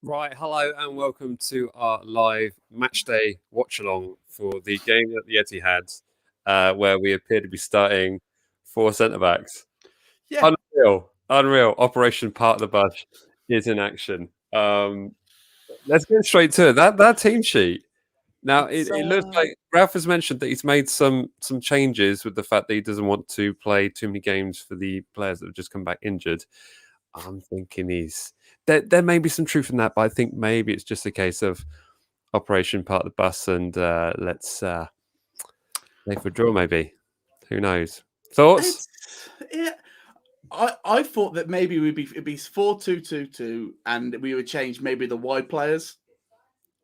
Right, hello and welcome to our live matchday watch-along for the game at the Etihad, where we appear to be starting 4 centre-backs. Yeah. Unreal. Operation Part of the Bush is in action. Let's get straight to it. That team sheet. Now, it looks like Ralph has mentioned that he's made some changes with the fact that he doesn't want to play too many games for the players that have just come back injured. I'm thinking there may be some truth in that, but I think maybe it's just a case of Operation Part of the Bus and let's play for a draw. Maybe, who knows? Thoughts? I thought that maybe it'd be 4-2-2-2, and we would change maybe the wide players.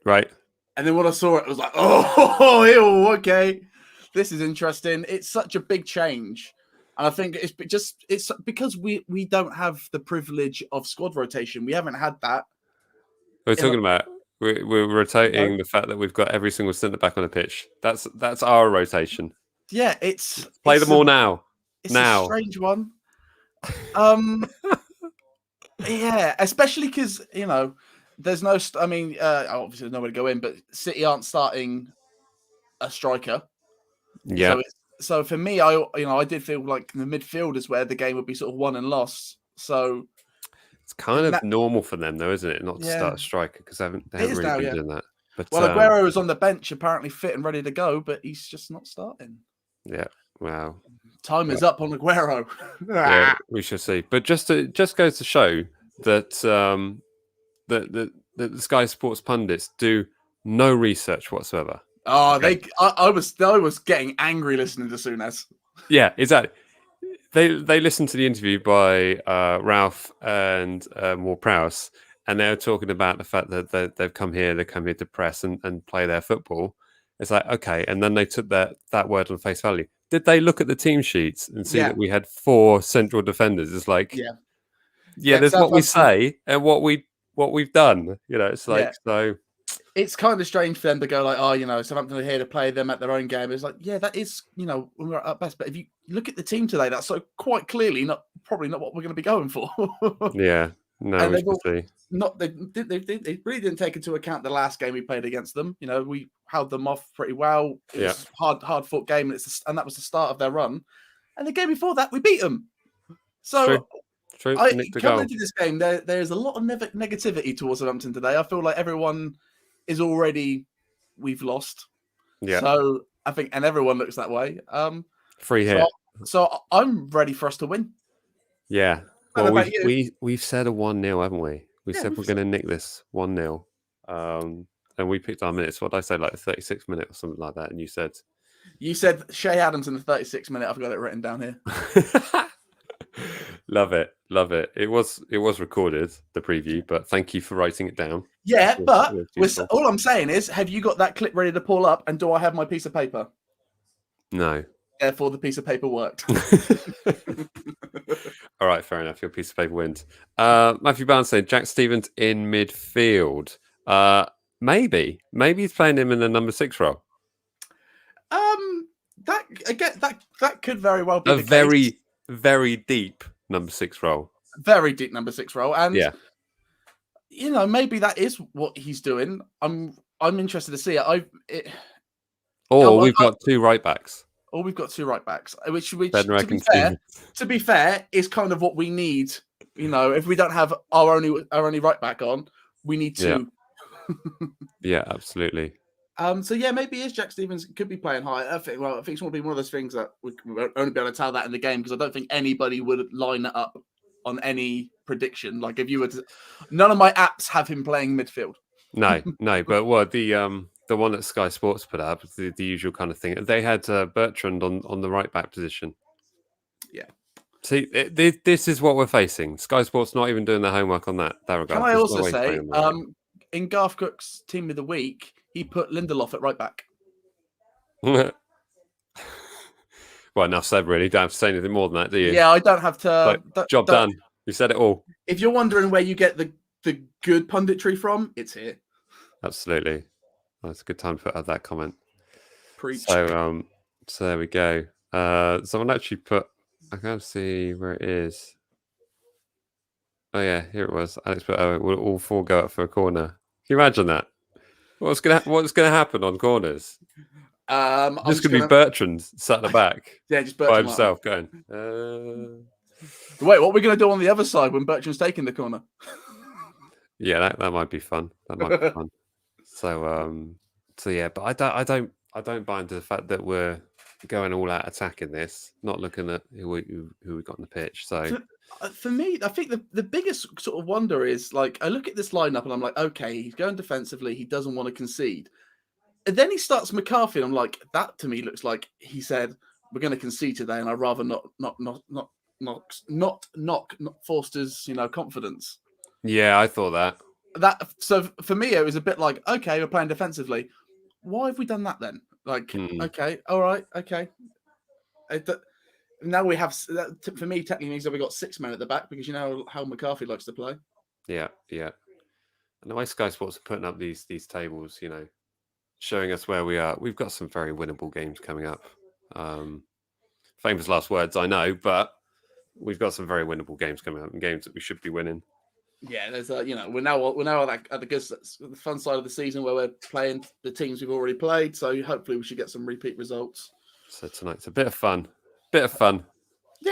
Right. And then when I saw it, I was like, oh, okay, this is interesting. It's such a big change. And I think it's because we don't have the privilege of squad rotation. We haven't had that. We're talking about we're rotating the fact that we've got every single centre back on the pitch. That's our rotation. Yeah, Let's play them all now. It's a strange one. Yeah, especially because there's no. I mean, obviously there's nowhere to go in, but City aren't starting a striker. Yeah. So for me, I did feel like the midfield is where the game would be sort of won and lost. So it's kind of normal for them, though, isn't it? Not to start a striker because they haven't really been doing that. But Aguero is on the bench, apparently fit and ready to go, but he's just not starting. Yeah. Wow. Time is up on Aguero. Yeah, we shall see. But just goes to show that that the Sky Sports pundits do no research whatsoever. Oh, okay. I was getting angry listening to Souness. Yeah, exactly. They listened to the interview by Ralph and Ward-Prowse, and they were talking about the fact that they've come here to press and play their football. It's like, okay, and then they took that word on face value. Did they look at the team sheets and see that we had 4 central defenders? It's like, yeah, there's what we say and what we've done. It's like so. It's kind of strange for them to go like, Southampton are here to play them at their own game. It's like, yeah, that is, when we're at best. But if you look at the team today, that's so quite clearly probably not what we're going to be going for. Yeah, no, we should see. They really didn't take into account the last game we played against them. We held them off pretty well. It was a hard fought game, and that was the start of their run. And the game before that, we beat them. So True. Coming into this game, there's a lot of negativity towards Southampton today. I feel like everyone is already we've lost. Yeah. So I think, and everyone looks that way. Free hit. So I'm ready for us to win. Yeah. Well, we've said a 1-0, haven't we? We said we're going to nick this 1-0. And we picked our minutes. What did I say, like the 36th minute or something like that? And you said Shea Adams in the 36th minute. I've got it written down here. Love it. It was recorded, the preview, but thank you for writing it down. Yeah, but all I'm saying is, have you got that clip ready to pull up? And do I have my piece of paper? No. Therefore, the piece of paper worked. All right, fair enough. Your piece of paper wins. Matthew Barnes said Jack Stevens in midfield. Maybe he's playing him in the number 6 role. That could very well be a very very deep number 6 role. Very deep number 6 role, and maybe that is what he's doing. I'm interested to see it. We've got 2 right backs. Or we've got 2 right backs, which to be fair, is kind of what we need. If we don't have our only right back on, we need 2. Yeah, absolutely. So yeah, maybe Jack Stevens could be playing high. I think it's going to be one of those things that we won't only be able to tell that in the game, because I don't think anybody would line it up on any prediction. Like if you were to, none of my apps have him playing midfield. No. But what the one that Sky Sports put up, the usual kind of thing. They had Bertrand on the right back position. Yeah. See, this is what we're facing. Sky Sports not even doing their homework on that regard. Can I also say, in Garth Cook's Team of the Week, he put Lindelof at right back. Well, enough said, really. You don't have to say anything more than that, do you? Yeah, I don't have to. Job done. You said it all. If you're wondering where you get the good punditry from, it's here. Absolutely. Well, it's a good time to put out that comment. Preach. So there we go. Someone actually put, I can't see where it is. Oh yeah, here it was. Alex put, oh, we'll all four go up for a corner. Can you imagine that? What's gonna happen on corners? I'm Just just gonna be gonna Bertrand sat at the back yeah, just by Bertrand himself going. Wait, what are we gonna do on the other side when Bertrand's taking the corner? Yeah, that might be fun. That might be fun. So yeah, but I don't buy into the fact that we're going all out attacking this, not looking at who we got on the pitch. So for me, I think the biggest sort of wonder is like I look at this lineup and I'm like, okay, he's going defensively, he doesn't want to concede. And then he starts McCarthy, and I'm like, that to me looks like he said, we're gonna concede today, and I'd rather not knock Forster's, confidence. yeah, I thought that. So for me, it was a bit like, okay, we're playing defensively. Why have we done that then? Like, okay, all right, okay. Now we have, for me, technically means that we got 6 men at the back because you know how McCarthy likes to play. Yeah. And the way Sky Sports are putting up these tables, showing us where we are. We've got some very winnable games coming up. Famous last words, I know, but we've got some very winnable games coming up and games that we should be winning. Yeah, there's we're now at the fun side of the season where we're playing the teams we've already played. So hopefully we should get some repeat results. So tonight's a bit of fun. Yeah,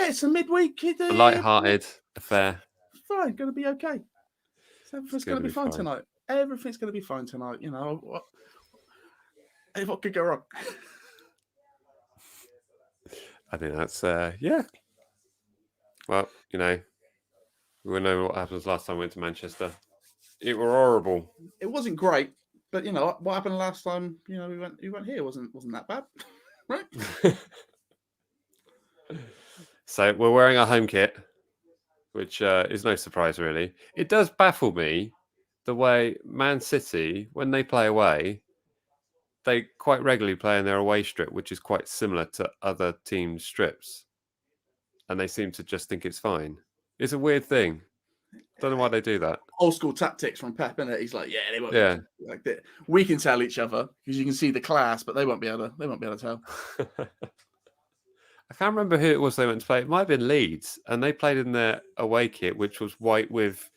it's a midweek. A light-hearted affair. Fine, going to be okay. So everything's going to be fine tonight. Everything's going to be fine tonight. What could go wrong? I think that's yeah. Well, we know what happens last time we went to Manchester. It were horrible. It wasn't great, but what happened last time? We went here wasn't that bad, right? So we're wearing our home kit, which is no surprise really. It does baffle me the way Man City, when they play away, they quite regularly play in their away strip, which is quite similar to other teams' strips, and they seem to just think it's fine. It's a weird thing. Don't know why they do that. Old school tactics from Pep, innit? He's like, they won't. Yeah, like that. We can tell each other because you can see the class, but they won't be able to tell. I can't remember who it was they went to play. It might have been Leeds, and they played in their away kit, which was white with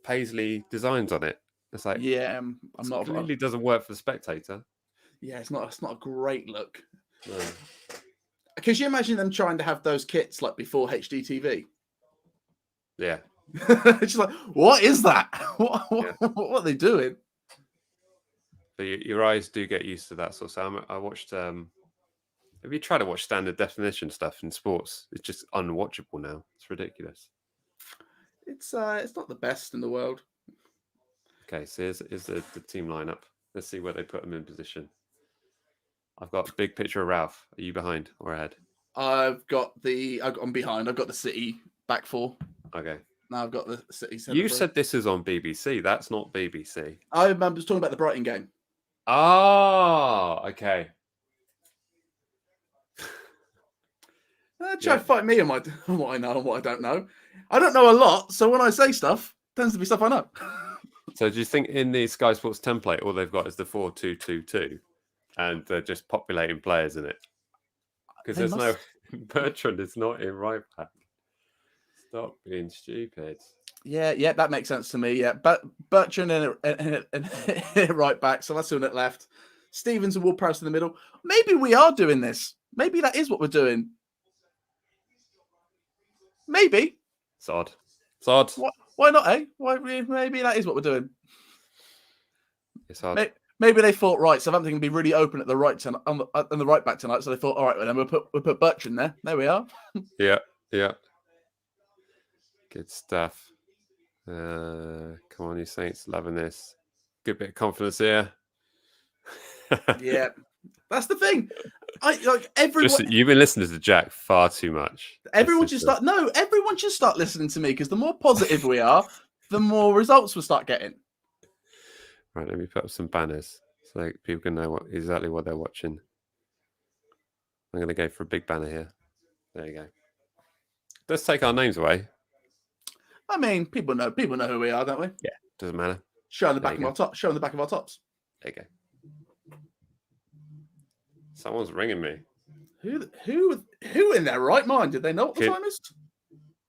paisley designs on it. It's like, I'm not. It really doesn't work for the spectator. Yeah, it's not a great look. No. Can you imagine them trying to have those kits like before HDTV? Yeah. It's like, what is that? What are they doing? But your eyes do get used to that sort of stuff. I watched. Have you tried to watch standard definition stuff in sports? It's just unwatchable now. It's ridiculous. It's not the best in the world. Okay, so here's the team lineup. Let's see where they put them in position. I've got a big picture of Ralph. Are you behind or ahead? I'm behind. I've got the City back four. Okay. Now I've got the City. You said this is on BBC. That's not BBC. I was talking about the Brighton game. Oh, okay. Try to fight me on what I know and what I don't know. I don't know a lot, so when I say stuff, it tends to be stuff I know. So do you think in the Sky Sports template, all they've got is the 4-2-2-2, and they're just populating players in it? Because there's no Bertrand is not in right back. Stop being stupid. Yeah, that makes sense to me. Yeah, but Bertrand in right back, so that's doing it left. Stevens and Ward-Prowse in the middle. Maybe we are doing this. Maybe that is what we're doing. Maybe. It's odd. Why not, eh? Maybe that is what we're doing. It's odd. Maybe they thought, right, Southampton can be really open at the right on the right back tonight. So they thought, all right, well, then we'll put Bertrand there. There we are. Yeah. Good stuff. Come on, you Saints, loving this. Good bit of confidence here. Yeah, that's the thing. Everyone. You've been listening to Jack far too much. Everyone should start listening to me because the more positive we are, the more results we'll start getting. Right, let me put up some banners so people can know exactly what they're watching. I'm going to go for a big banner here. There you go. Let's take our names away. I mean, people know who we are, don't we? Yeah, doesn't matter. Show the back of our tops. Show them the back of our tops. There you go. Someone's ringing me. Who in their right mind? Did they know what the time is?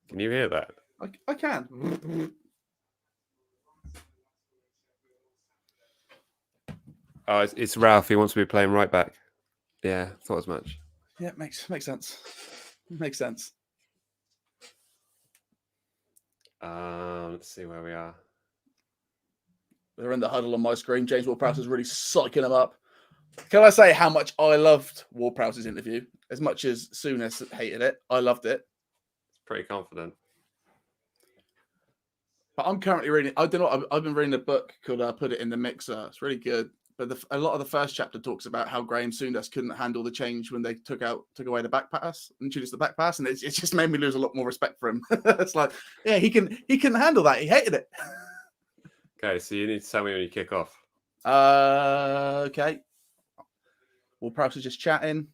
Can you hear that? I can. Oh, it's Ralph. He wants to be playing right back. Yeah, thought as much. Yeah, makes sense. Makes sense. Let's see where we are. They're in the huddle on my screen. James Ward-Prowse is really psyching them up. Can I say how much I loved Ward-Prowse's interview? As much as Souness hated it, I loved it. Pretty confident. But I'm currently reading. I don't know. I've been reading a book called "Put It in the Mixer." It's really good. But a lot of the first chapter talks about how Graham Souness couldn't handle the change when they took away the back pass, introduced the back pass, and it just made me lose a lot more respect for him. It's like, yeah, he couldn't handle that. He hated it. Okay, so you need to tell me when you kick off. Okay. Well, perhaps we're just chatting.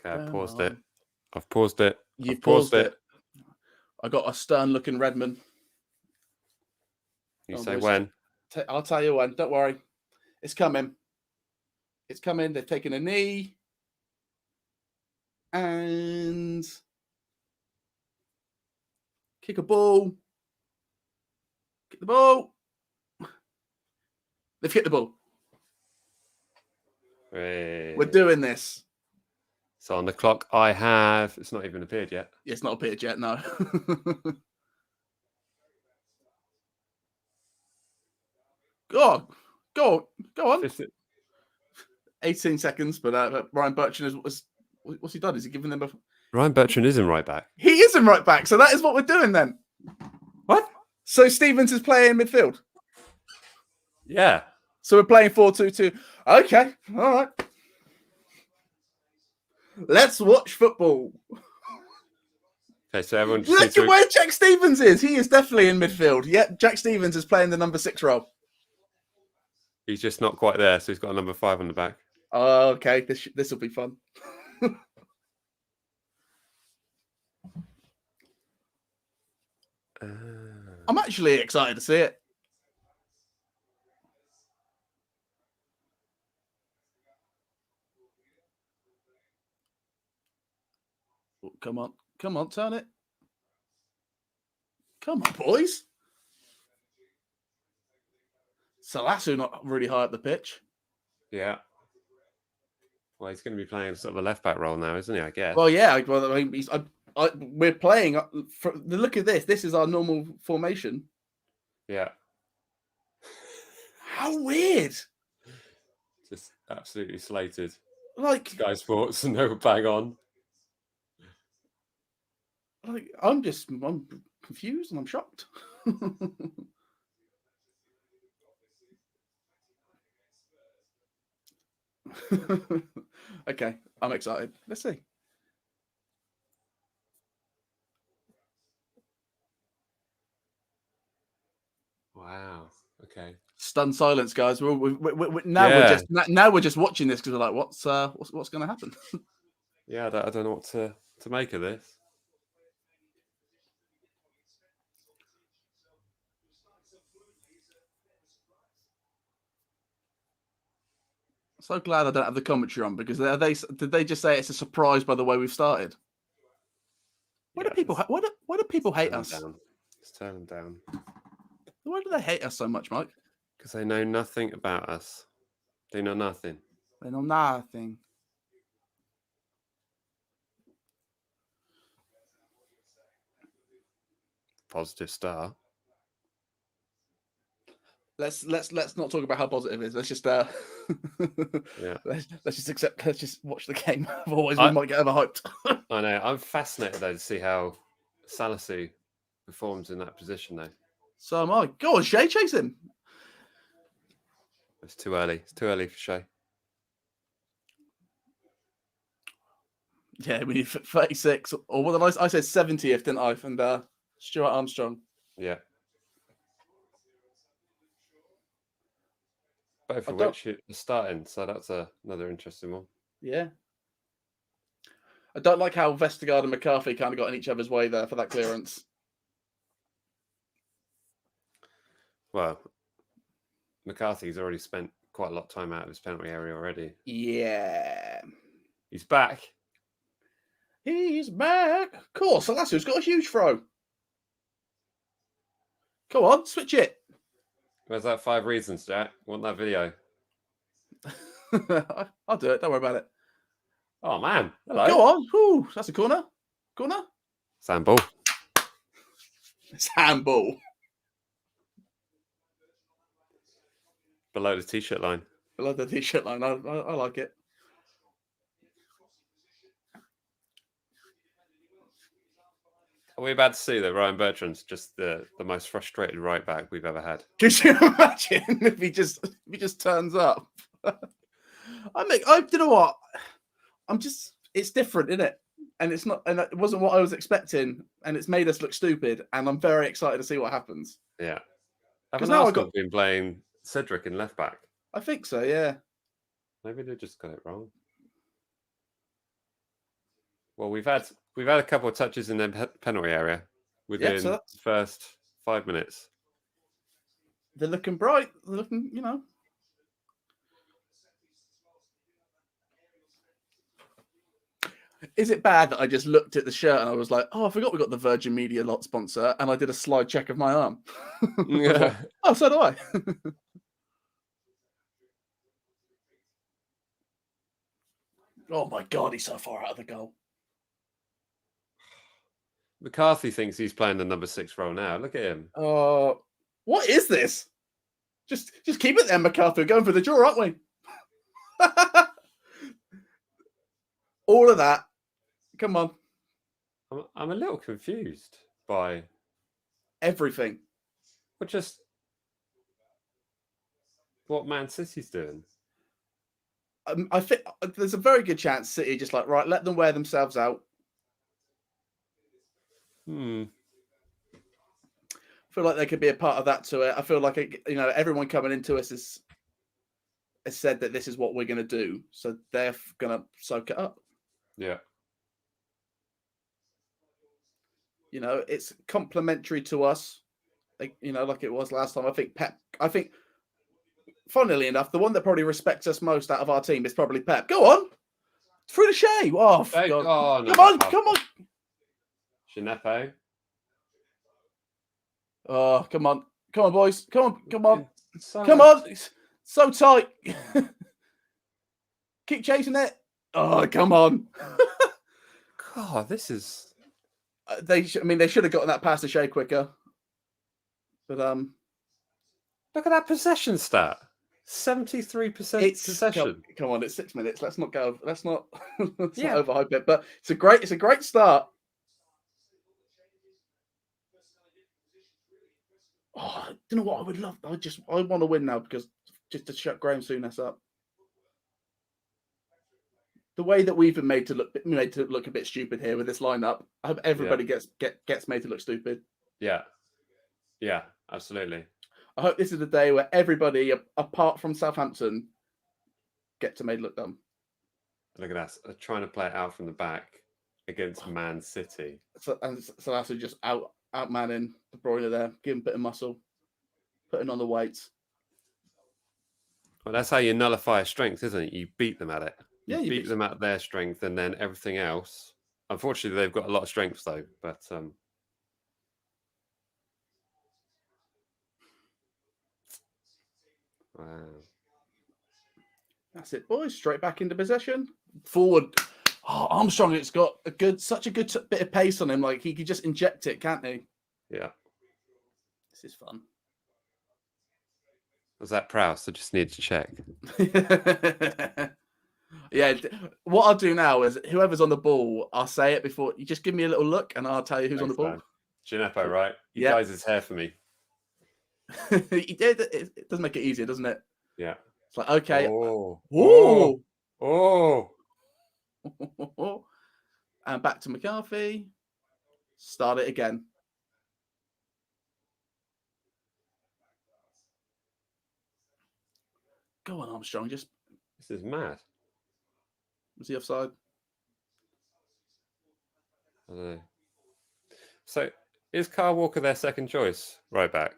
Okay, I paused it. I've paused it. You've paused it. I got a stern-looking Redman. You say when? I'll tell you when. Don't worry. It's coming. It's coming. They've taken a knee. And kick a ball. Kick the ball. They've hit the ball. Hey. We're doing this. So on the clock, I have... It's not even appeared yet. Yeah, it's not appeared yet, no. Go on. 18 seconds, but Ryan Bertrand what's he done? Is he giving them a... Ryan Bertrand is in right back. He is in right back, so that is what we're doing then. What? So Stevens is playing midfield? Yeah. So we're playing 4-2-2. Okay, all right. Let's watch football. Okay, so everyone... Look at where Jack Stevens is. He is definitely in midfield. Yep, Jack Stevens is playing the number 6 role. He's just not quite there, so he's got a number 5 on the back. Oh, okay, this will be fun. I'm actually excited to see it. Oh, come on, turn it. Come on, boys. Salasu not really high up the pitch. Yeah. Well, he's going to be playing sort of a left back role now, isn't he? I guess. Well, yeah. Well, I mean, we're playing. Look at this. This is our normal formation. Yeah. How weird. Just absolutely slated. Like Sky Sports, no bang on. Like I'm confused and I'm shocked. Okay, I'm excited. Let's see. Wow. Okay. Stunned silence, guys. Now we're just watching this because we're like, what's going to happen? Yeah, I don't know what to make of this. So glad I don't have the commentary on because did they just say it's a surprise by the way we've started? Why do people hate us? Let's turn them down. Why do they hate us so much, Mike? Because they know nothing about us. They know nothing. They know nothing. Positive start. Let's not talk about how positive it is. Let's just yeah. Let's just watch the game. Otherwise, we might get overhyped. I know. I'm fascinated though to see how Salasu performs in that position though. So am I. Go on, Shay, chase him. It's too early. It's too early for Shay. Yeah, we need 36. Or what did I said 70th, didn't I? And Stuart Armstrong. Yeah. Both of which are starting, so that's another interesting one. Yeah. I don't like how Vestergaard and McCarthy kind of got in each other's way there for that clearance. Well, McCarthy's already spent quite a lot of time out of his penalty area already. Yeah. He's back. He's back. Of course, Salasu's got a huge throw. Come on, switch it. Where's that 5 reasons, Jack? Want that video? I'll do it. Don't worry about it. Oh man, hello. Go on. Ooh, that's a corner. Corner. Sandball. It's handball. Below the t-shirt line. Below the t-shirt line. I like it. Are we about to see that Ryan Bertrand's just the most frustrated right back we've ever had? Could you imagine if he just turns up? You know what? It's different, isn't it? And it's not, and it wasn't what I was expecting, and it's made us look stupid. And I'm very excited to see what happens. Yeah, because now I've been playing Cedric in left back. I think so. Yeah. Maybe they just got it wrong. Well, we've had a couple of touches in the penalty area within the first 5 minutes. They're looking bright. They're looking, you know. Is it bad that I just looked at the shirt and I was like, oh, I forgot we got the Virgin Media lot sponsor, and I did a slide check of my arm? Yeah. Like, oh, so do I. Oh my God, he's so far out of the goal. McCarthy thinks he's playing the number 6 role now. Look at him. What is this? Just keep it there, McCarthy. We're going for the draw, aren't we? All of that. Come on. I'm a little confused by everything. But just what Man City's doing. I think there's a very good chance City just like, right, let them wear themselves out. I feel like there could be a part of that to it. I feel like, you know, everyone coming into us has said that this is what we're going to do. So they're going to soak it up. Yeah. You know, it's complimentary to us, like, you know, like it was last time. I think, funnily enough, the one that probably respects us most out of our team is probably Pep. Go on. Through the shade. Oh, God. No, Come on. Ginepo. Oh, come on, boys. Come on. So come on. It's so tight. Keep chasing it. Oh, come on. God, this is... they should have gotten that past the Shea quicker. But look at that possession stat. 73% possession. Come on, it's 6 minutes. Let's not go. Let's not overhype it. But it's a great start. Oh, I don't know what I would love. I want to win now because just to shut Graham Souness up. The way that we've been made to look a bit stupid here with this lineup, I hope everybody gets made to look stupid. Yeah, absolutely. I hope this is the day where everybody, apart from Southampton, get to made look dumb. Look at that! They're trying to play it out from the back against Man City. So that's just outmanning De Bruyne there, give him a bit of muscle, putting on the weights. Well, that's how you nullify a strength, isn't it? You beat them at it. You beat them at their strength, and then everything else. Unfortunately, they've got a lot of strengths, though. But wow, that's it, boys. Straight back into possession. Forward. Oh, Armstrong, it's got such a good bit of pace on him. Like he could just inject it, can't he? Yeah. This is fun. Was that Prowse? I just need to check. Yeah, what I'll do now is whoever's on the ball, I'll say it before. You just give me a little look and I'll tell you who's on the ball. Ginepo, right? He dyes his hair for me. It does make it easier, doesn't it? Yeah. It's like, okay. Oh. And back to McCarthy. Start it again. Go on, Armstrong. This is mad. Was he offside? I don't know. So, is Kyle Walker their second choice right back?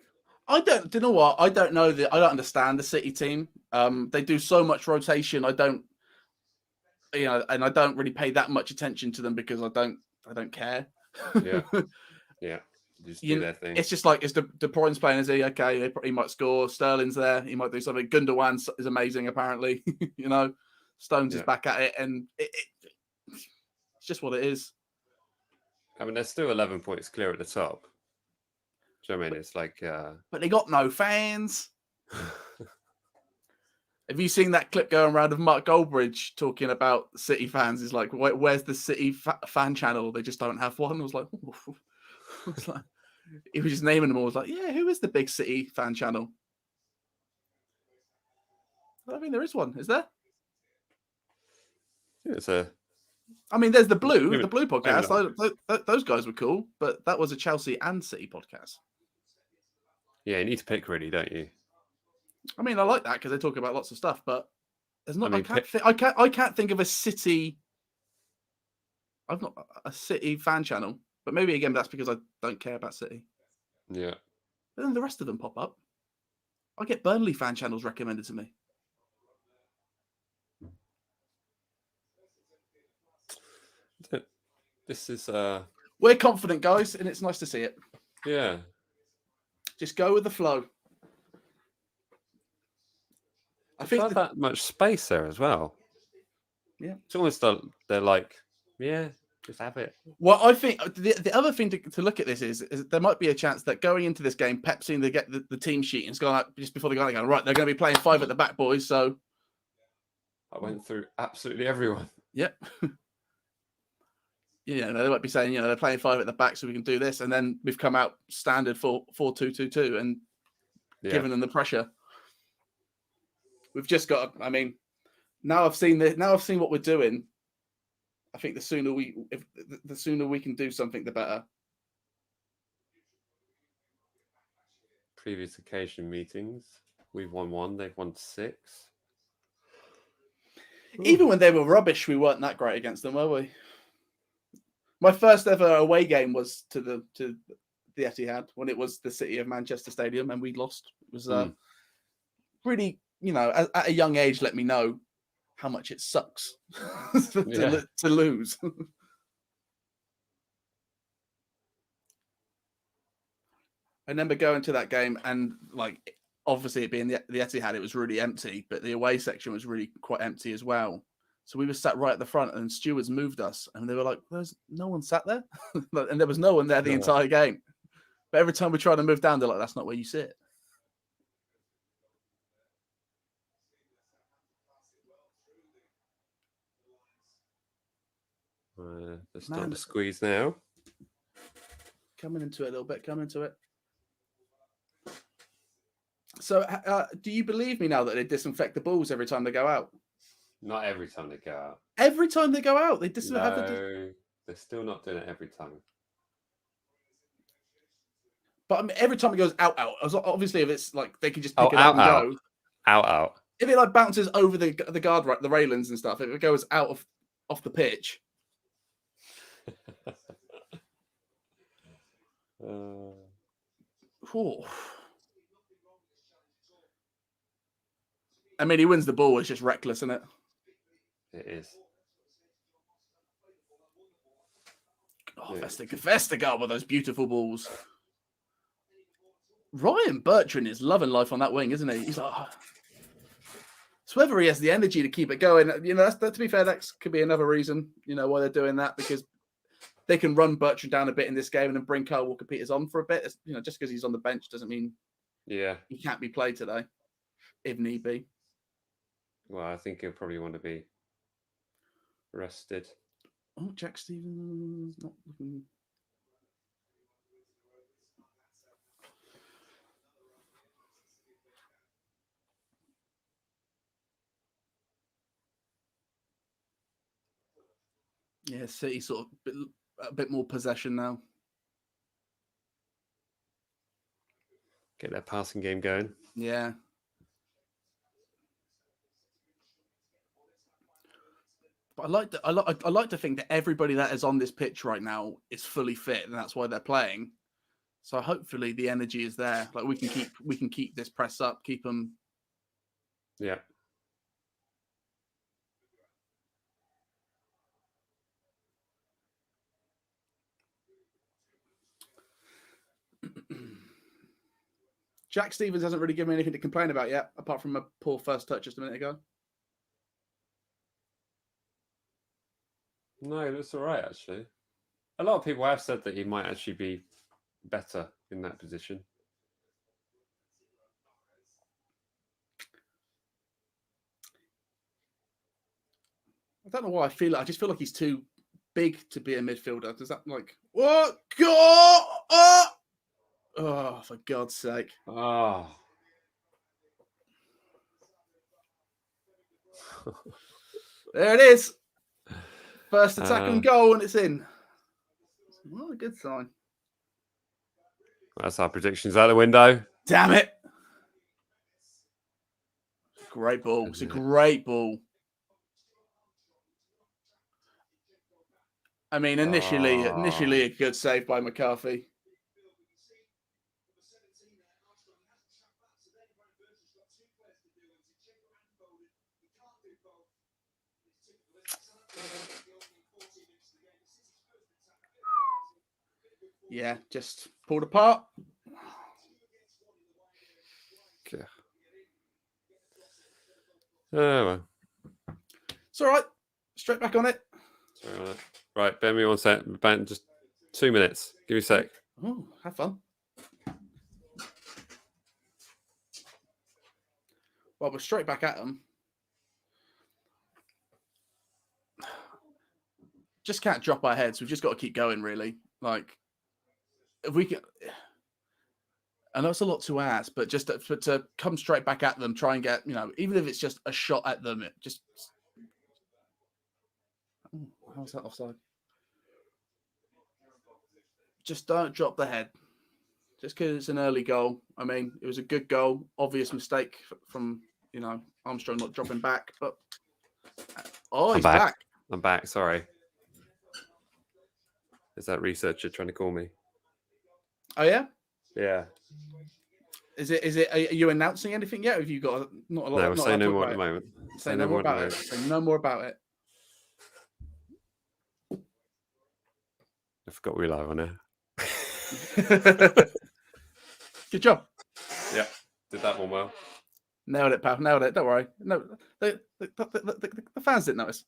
Do you know what? I don't know. I don't understand the City team. They do so much rotation. I don't really pay that much attention to them because I don't care. Yeah. just do their thing. It's just like, is De Bruyne's playing? Is he okay? He might score. Sterling's there. He might do something. Gundogan is amazing, apparently. Stones is back at it, and it's just what it is. I mean, they're still 11 points clear at the top. Do you know what I mean? It's like, but they got no fans. Have you seen that clip going around of Mark Goldbridge talking about City fans? He's like, where's the City fan channel? They just don't have one. I was like, he was just naming them all. I was like, yeah, who is the big City fan channel? I mean, there is one. Is there? Yeah, I mean, there's the Blue podcast. Those guys were cool, but that was a Chelsea and City podcast. Yeah, you need to pick, really, don't you? I mean, I like that because they talk about lots of stuff, but there's not. I can't think of a City. I've not a City fan channel, but maybe again that's because I don't care about City. Yeah. But then the rest of them pop up. I get Burnley fan channels recommended to me. This is We're confident, guys, and it's nice to see it. Yeah. Just go with the flow. I think that much space there as well. Yeah. It's almost they're like, yeah, just have it. Well, I think the other thing to look at this is there might be a chance that going into this game, Pep seeing they get the team sheet and it's gone out just before they go out, right, they're going to be playing 5 at the back, boys. So I went through absolutely everyone. Yep. They might be saying, they're playing 5 at the back, so we can do this, and then we've come out standard 4-2-2-2 and given them the pressure. We've just got. I mean, now I've seen what we're doing. I think the sooner we can do something, the better. Previous occasion meetings, we've won 1, they've won 6. Even when they were rubbish, we weren't that great against them, were we? My first ever away game was to the Etihad when it was the City of Manchester Stadium and we lost. It was really, at a young age, let me know how much it sucks to lose. I remember going to that game and obviously it being the Etihad, it was really empty, but the away section was really quite empty as well. So we were sat right at the front and stewards moved us and they were like, there's no one sat there. And there was no one there the entire game. But every time we tried to move down, they're like, that's not where you sit. Let's start the squeeze now. Coming into it a little bit, So do you believe me now that they disinfect the balls every time they go out? Not every time they go out. Every time they go out, they disinfect. No, they're still not doing it every time. But I mean, every time it goes out. Obviously, if it's like they can just pick it up and go. Out. If it bounces over the guard, the railings and stuff, if it goes out off the pitch. I mean, he wins the ball. It's just reckless, isn't it? It is. Oh, Vestergaard with those beautiful balls. Ryan Bertrand is loving life on that wing, isn't he? He's like, so whether he has the energy to keep it going, to be fair, that could be another reason, why they're doing that, because they can run Bertrand down a bit in this game and then bring Kyle Walker-Peters on for a bit. Just because he's on the bench doesn't mean he can't be played today, if need be. Well, I think he'll probably want to be rested. Oh, Jack Stevens not looking. Yeah, City sort of a bit more possession now. Get that passing game going. Yeah. But I like to think that everybody that is on this pitch right now is fully fit, and that's why they're playing. So hopefully the energy is there. Like we can keep this press up, keep them. Yeah. Jack Stevens hasn't really given me anything to complain about yet, apart from a poor first touch just a minute ago. No, it looks all right, actually. A lot of people have said that he might actually be better in that position. I don't know why I feel like. I just feel like he's too big to be a midfielder. Does that like what? Oh, for God's sake! Oh. There it is. First attack and goal, and it's in. Not a good sign. That's our predictions out the window. Damn it! Great ball. It's a great ball. I mean, initially a good save by McCarthy. Yeah, just pulled apart. Okay. Oh, well. It's all right. Straight back on it. Sorry, right, bear me 1 sec. About just 2 minutes. Give me a sec. Oh, have fun. Well, we're straight back at them. Just can't drop our heads. We've just got to keep going, really. Like, if we can... I know it's a lot to ask, but just to come straight back at them, try and get, even if it's just a shot at them, it just... Oh, how's that offside? Just don't drop the head. Just because it's an early goal. I mean, it was a good goal. Obvious mistake from, Armstrong not dropping back. But, he's back. I'm back. Sorry. Is that researcher trying to call me? Oh, yeah? Yeah. Is it? Are you announcing anything yet? Or have you got not a lot? No, we're saying no more at the moment. Say no more about it. Say no more about it. I forgot we were live on air. Good job. Yeah, did that one well. Nailed it, pal. Nailed it. Don't worry. No, the fans didn't notice.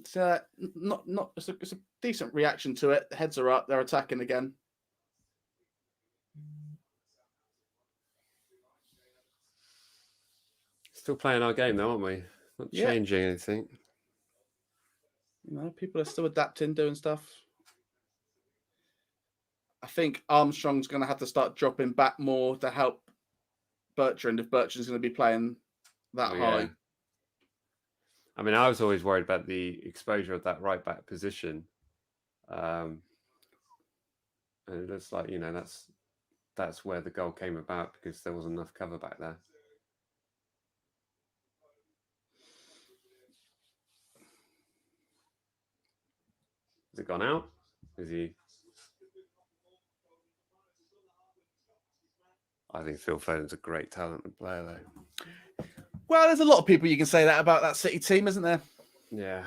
It's it's a decent reaction to it. The heads are up. They're attacking again. Still playing our game, though, aren't we? Not changing anything. People are still adapting, doing stuff. I think Armstrong's going to have to start dropping back more to help Bertrand if Bertrand's going to be playing that high. I mean, I was always worried about the exposure of that right back position. And it looks like, that's where the goal came about because there wasn't enough cover back there. Has it gone out? Is he? I think Phil Foden's a great talented player, though. Well, there's a lot of people you can say that about that City team, isn't there? Yeah.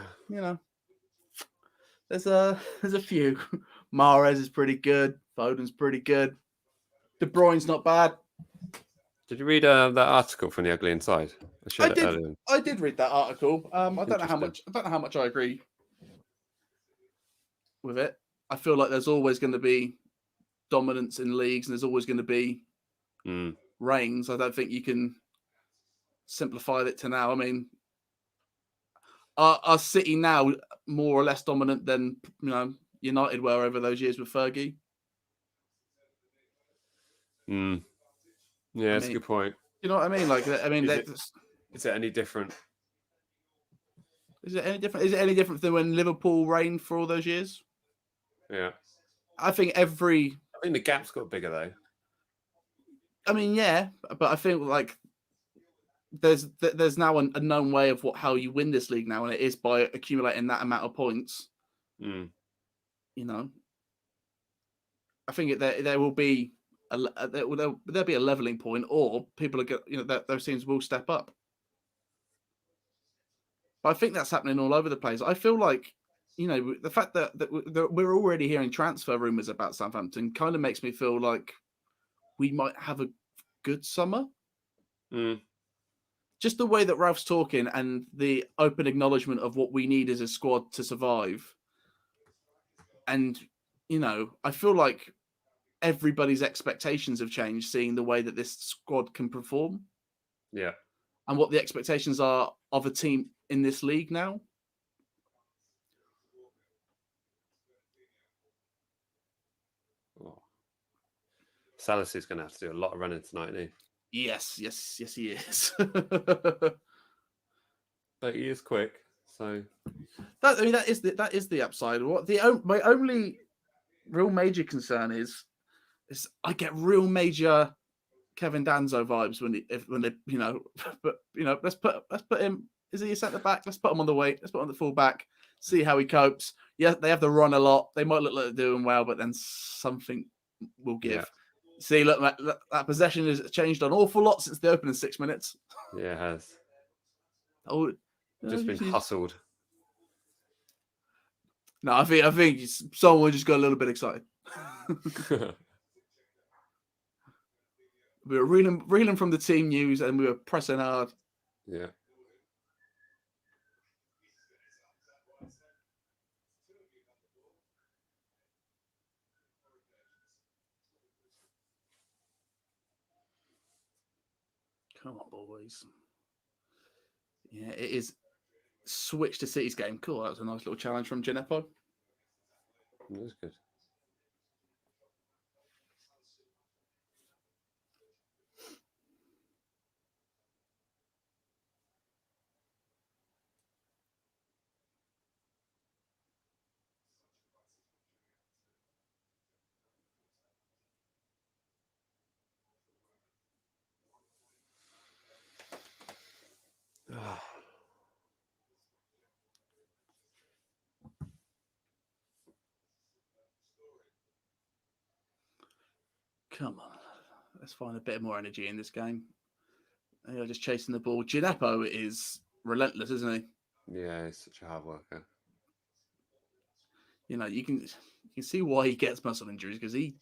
There's a few. Mahrez is pretty good. Foden's pretty good. De Bruyne's not bad. Did you read that article from The Ugly Inside? I did read that article. I don't know how much I agree with it. I feel like there's always going to be dominance in leagues, and there's always going to be reigns. I don't think you can simplify it to now. I mean, are City now more or less dominant than United were over those years with Fergie? Yeah, that's a good point. You know what I mean? Is it any different? Is it any different? Is it any different than when Liverpool reigned for all those years? Yeah. I think the gap's got bigger, though. I mean, yeah, but I think there's now a known way of how you win this league now, and it is by accumulating that amount of points. I think there will be there'll be a leveling point, or people are those teams will step up. But I think that's happening all over the place. I feel like, the fact that we're already hearing transfer rumors about Southampton kind of makes me feel like we might have a good summer. Just the way that Ralph's talking and the open acknowledgement of what we need as a squad to survive. And, I feel like everybody's expectations have changed, seeing the way that this squad can perform. Yeah. And what the expectations are of a team in this league now. Oh. Salas is going to have to do a lot of running tonight, isn't he? Yes, he is. But he is quick, so that is the upside. My only real major concern is I get real major Kevin Danzo vibes when they but let's put him. Is he a centre back? Let's put him on the wing. Let's put him on the full back. See how he copes. Yeah, they have to run a lot. They might look like they're doing well, but then something will give. Yeah. See, look, that possession has changed an awful lot since the opening 6 minutes. Yeah, it has. Oh, just been hustled. No, I think someone just got a little bit excited. We were reeling from the team news, and we were pressing hard. Yeah. Come on, boys. Yeah, it is. Switch to City's game. Cool. That was a nice little challenge from Gineppo. That was good. Come on. Let's find a bit more energy in this game. They're just chasing the ball. Gineppo is relentless, isn't he? Yeah, he's such a hard worker. You can see why he gets muscle injuries, because he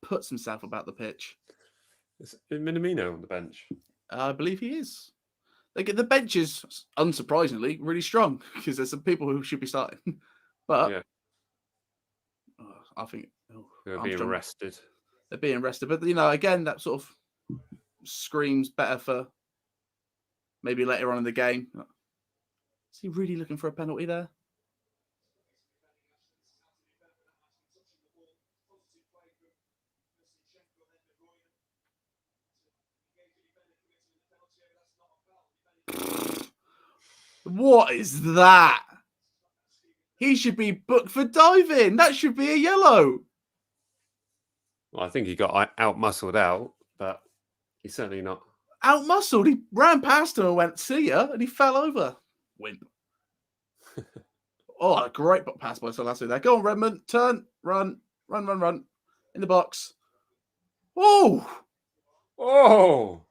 puts himself about the pitch. Is Minamino on the bench? I believe he is. The bench is, unsurprisingly, really strong, because there's some people who should be starting. But yeah. I think they're being rested. They're being rested. But, again, that sort of screams better for maybe later on in the game. Is he really looking for a penalty there? What is that? He should be booked for diving. That should be a yellow. Well, I think he got out-muscled out, but he's certainly not. Out-muscled? He ran past him and went, see ya, and he fell over. Wimp. Oh, a great pass by Southampton there. Go on, Redmond. Turn. Run. Run. In the box. Oh! Oh!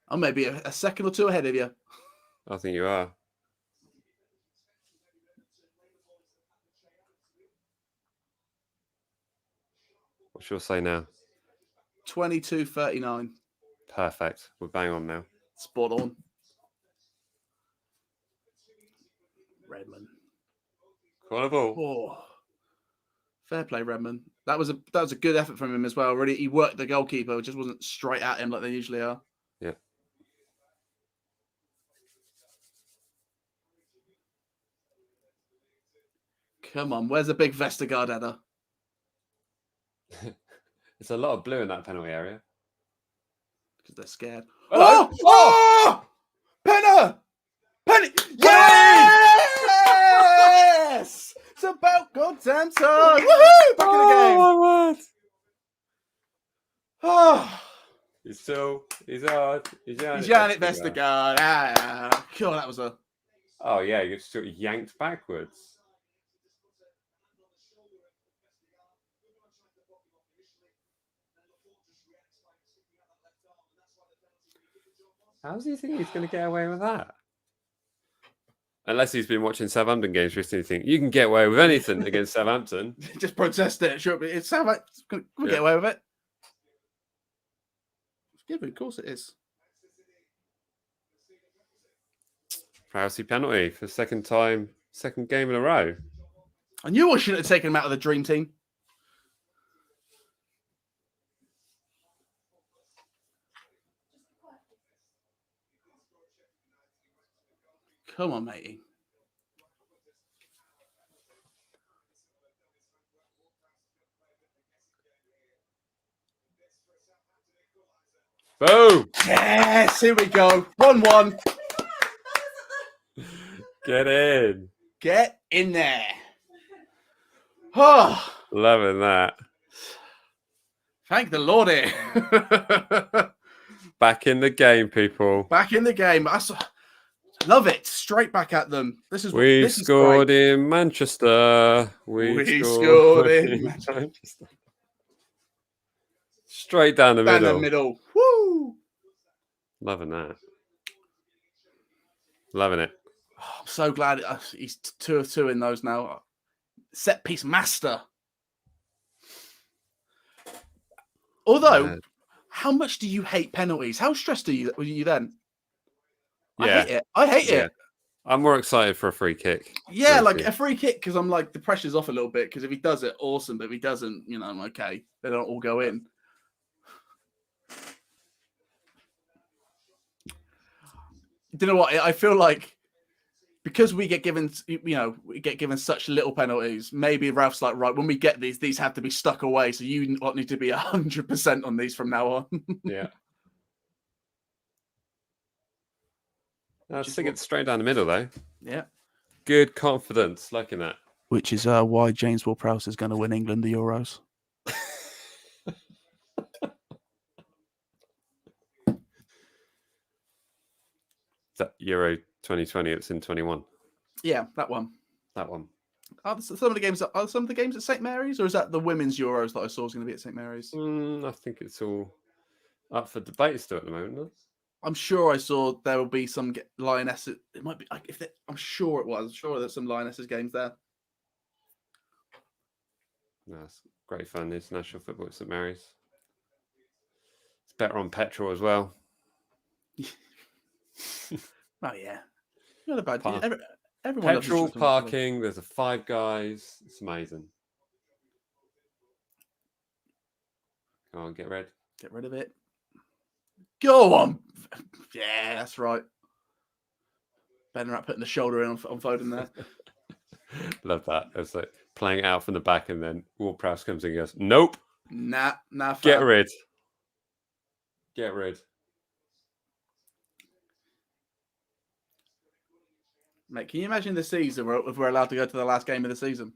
I'm maybe a second or two ahead of you. I think you are. What's your say now? 22-39. Perfect. We're bang on now. Spot on. Redmond. Incredible. Oh. Fair play, Redmond. That was a good effort from him as well. Really, he worked the goalkeeper, just wasn't straight at him like they usually are. Yeah. Come on, where's the big Vestergaard header? It's a lot of blue in that penalty area. Because they're scared. Hello? Oh! Penner! Penny! Yes! It's about goddamn time! Woohoo! Back in the game! My word! Oh! He's hard. He's Yannick Vestergaard. God, that was a... Oh, yeah, you just yanked backwards. How does he think he's going to get away with that? Unless he's been watching Southampton games recently, think you can get away with anything against Southampton. Just protest it. Sure, it's Southampton. We'll get away with it. Yeah, but of course it is. Prowsey penalty for second game in a row. I knew I shouldn't have taken him out of the dream team. Come on, matey. Boom! Yes, here we go. 1-1. Get in. Get in there. Oh, Loving that. thank the Lordy. Back in the game, people. Back in the game. Love it. Straight back at them. We scored in Manchester. We scored in Manchester. Straight down the middle. Down the middle. Woo! Loving that. Loving it. Oh, I'm so glad he's 2 of 2 in those now. Set piece master. Although, how much do you hate penalties? How stressed were you then? Yeah. I hate it. I'm more excited for a free kick. Yeah, like a free kick, because I'm like, the pressure's off a little bit, because if he does it, awesome. But if he doesn't, you know, I'm okay. They don't all go in. You know what? I feel like because we get given, such little penalties, maybe Ralph's like, right, when we get these have to be stuck away. So you need to be 100% on these from now on. Yeah. I think it's straight down the middle, though. Yeah. Good confidence, liking that. Which is why James Ward-Prowse is going to win England the Euros. Is that Euro 2020? It's in 21. Yeah, that one. That one. Are some of the games at St Mary's, or is that the women's Euros that I saw was going to be at St Mary's? I think it's all up for debate still at the moment. No? I'm sure I saw there will be some Lionesses. It might be I'm sure it was. I'm sure there's some Lionesses games there. No, it's great fun. International football at St Mary's. It's better on petrol as well. Oh yeah, not a bad. Everyone petrol, parking. There's a Five Guys. It's amazing. Come on, get red. Get rid of it. Go on. Yeah, that's right. Better not putting the shoulder in on Foden there. Love that. It's like playing it out from the back, and then Ward-Prowse comes in and goes, "Nope, nah, get rid, get rid." Mate, can you imagine the season if we're allowed to go to the last game of the season?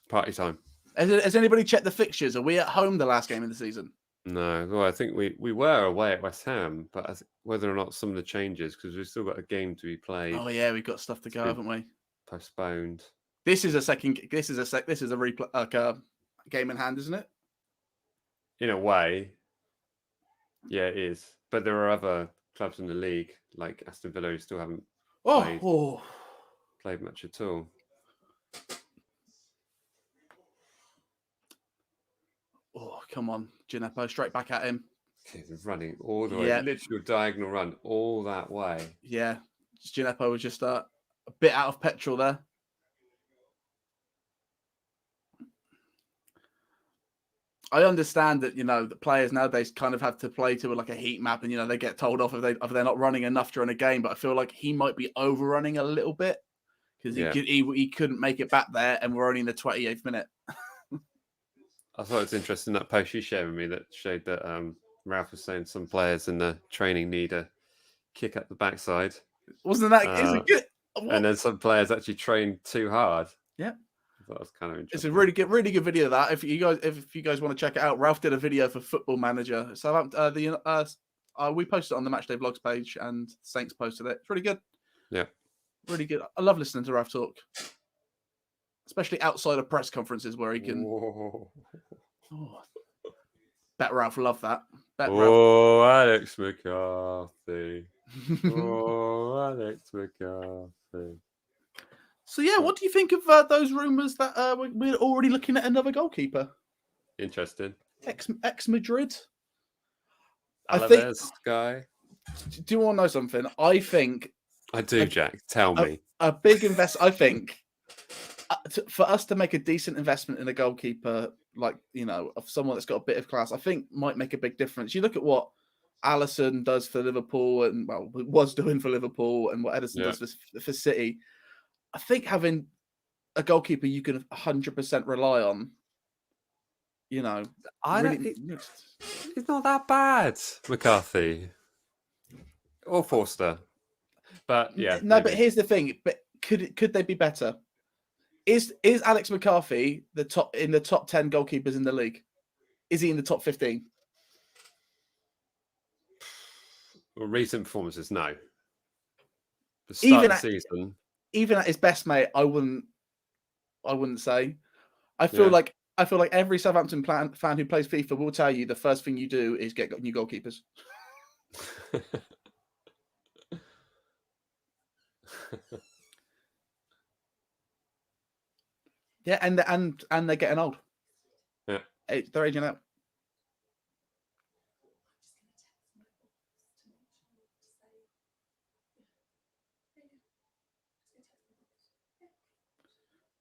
Party time. Has anybody checked the fixtures? Are we at home the last game of the season? No. Well, I think we were away at West Ham, but whether or not some of the changes, because we've still got a game to be played. Oh yeah, we've got stuff to go, haven't we? Postponed. This is a replay, like a game in hand, isn't it? In a way, yeah, it is. But there are other clubs in the league, like Aston Villa, who still haven't played much at all. Oh, come on, Gineppo, straight back at him. He's running all the way, literal diagonal run all that way. Yeah, Gineppo was just a bit out of petrol there. I understand that, the players nowadays kind of have to play to like a heat map, and they get told off if they're not running enough during a game. But I feel like he might be overrunning a little bit because he couldn't make it back there, and we're only in the 28th minute. I thought it was interesting that post you shared with me that showed that Ralph was saying some players in the training need a kick up the backside. Wasn't that? Is it good? What? And then some players actually train too hard. Yeah. That was kind of interesting. It's a really good video of that. If you guys want to check it out, Ralph did a video for Football Manager. So we posted it on the MatchDayVlogs page, and Saints posted it. It's really good. Yeah, really good. I love listening to Ralph talk, especially outside of press conferences where he can. Bet Ralph loved that. Alex McCarthy. Oh, Alex McCarthy. So yeah, what do you think of those rumours that we're already looking at another goalkeeper? Interesting. Ex Madrid. I think. Alaves guy. Do you want to know something? I think I do, Jack. Tell me. a big I think for us to make a decent investment in a goalkeeper, like of someone that's got a bit of class, I think might make a big difference. You look at what Alisson does for Liverpool, and was doing for Liverpool, and what Ederson does for City. I think having a goalkeeper you can 100% rely on, He's not that bad, McCarthy or Forster. But yeah, no. maybe. But here's the thing: but could they be better? Is Alex McCarthy in the top 10 goalkeepers in the league? Is he in the top 15? Well, recent performances, no. The start of the season, even at his best, mate, I wouldn't say. I feel like every Southampton fan who plays FIFA will tell you the first thing you do is get new goalkeepers. Yeah, and they're getting old. Yeah, they're aging out.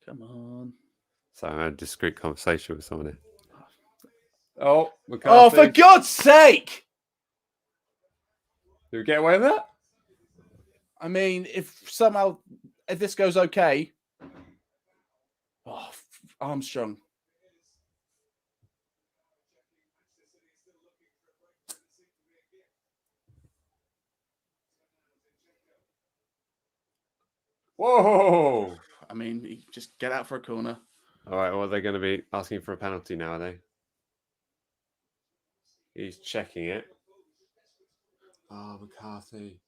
Come on. So I had a discreet conversation with someone here. Oh, McCarthy. Oh, for God's sake! Did we get away with that? I mean, if this goes okay, Armstrong. Whoa! I mean, you just get out for a corner. All right, well, they're going to be asking for a penalty now, are they? He's checking it. Oh, McCarthy.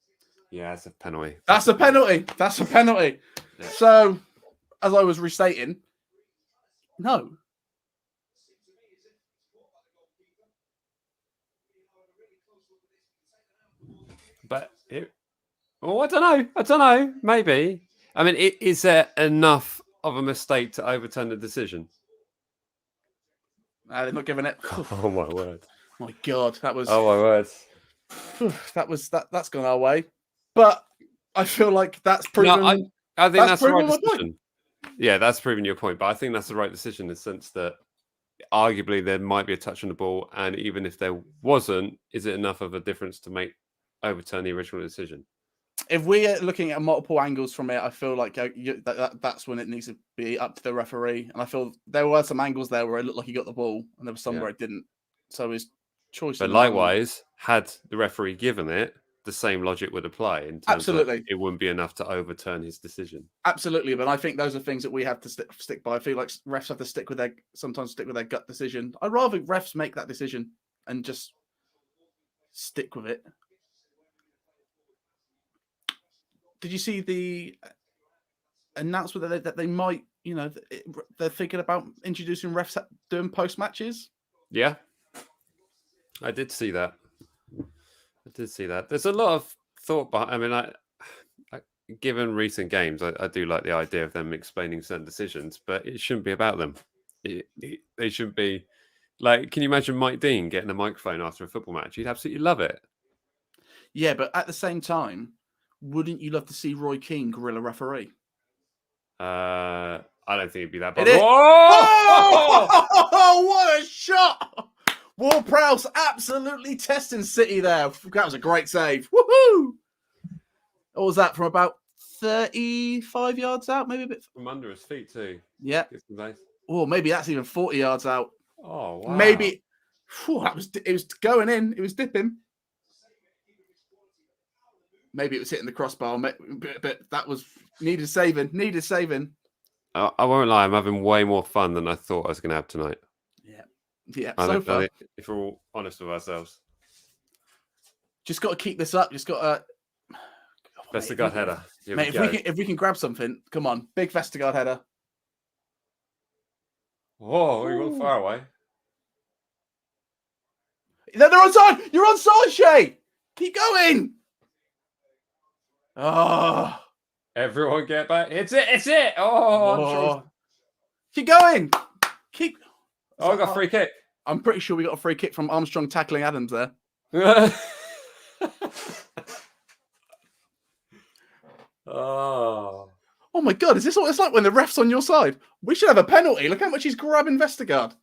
Yeah, that's a penalty. That's a penalty. That's a penalty. Yeah. So, as I was restating, no. But I don't know. Maybe. I mean, is there enough of a mistake to overturn the decision? They're not giving it. Oh my word! My God, that was. Oh my word! That's gone our way. But I feel like that's proven. No, I think that's the right decision. Yeah, that's proven your point. But I think that's the right decision in the sense that arguably there might be a touch on the ball, and even if there wasn't, is it enough of a difference to overturn the original decision? If we're looking at multiple angles from it, I feel like that's when it needs to be up to the referee. And I feel there were some angles there where it looked like he got the ball, and there was some where it didn't. So his choice. But likewise, had the referee given it, the same logic would apply in terms of it wouldn't be enough to overturn his decision. Absolutely, but I think those are things that we have to stick by. I feel like refs have to sometimes stick with their gut decision. I'd rather refs make that decision and just stick with it. Did you see the announcement that they might, they're thinking about introducing refs doing post matches? Yeah, I did see that. There's a lot of thought behind. I mean, given recent games, I do like the idea of them explaining certain decisions, but it shouldn't be about them. They shouldn't be like. Can you imagine Mike Dean getting a microphone after a football match? He'd absolutely love it. Yeah, but at the same time, wouldn't you love to see Roy Keane gorilla referee? I don't think it'd be that bad. Oh, what a shot! Ward-Prowse absolutely testing City there. That was a great save. Woohoo! What was that, from about 35 yards out? Maybe a bit from under his feet too. Yeah. Oh, maybe that's even 40 yards out. Oh, wow. Maybe. It was going in. It was dipping. Maybe it was hitting the crossbar, but that was needed saving. I won't lie, I'm having way more fun than I thought I was going to have tonight. Yeah. So far, if we're all honest with ourselves, just got to keep this up. Just got to. Vestergaard header. Mate, if we can grab something, come on, big Vestergaard header. Whoa, you went far away. They're onside. You're onside, Shay. Keep going. Oh, Everyone get back. It's it. It's it. Oh, I'm sure. Keep going. Keep. Oh, I got a free kick. I'm pretty sure we got a free kick from Armstrong tackling Adams there. Oh. Oh my God, is this what it's like when the ref's on your side? We should have a penalty. Look how much he's grabbing Vestergaard.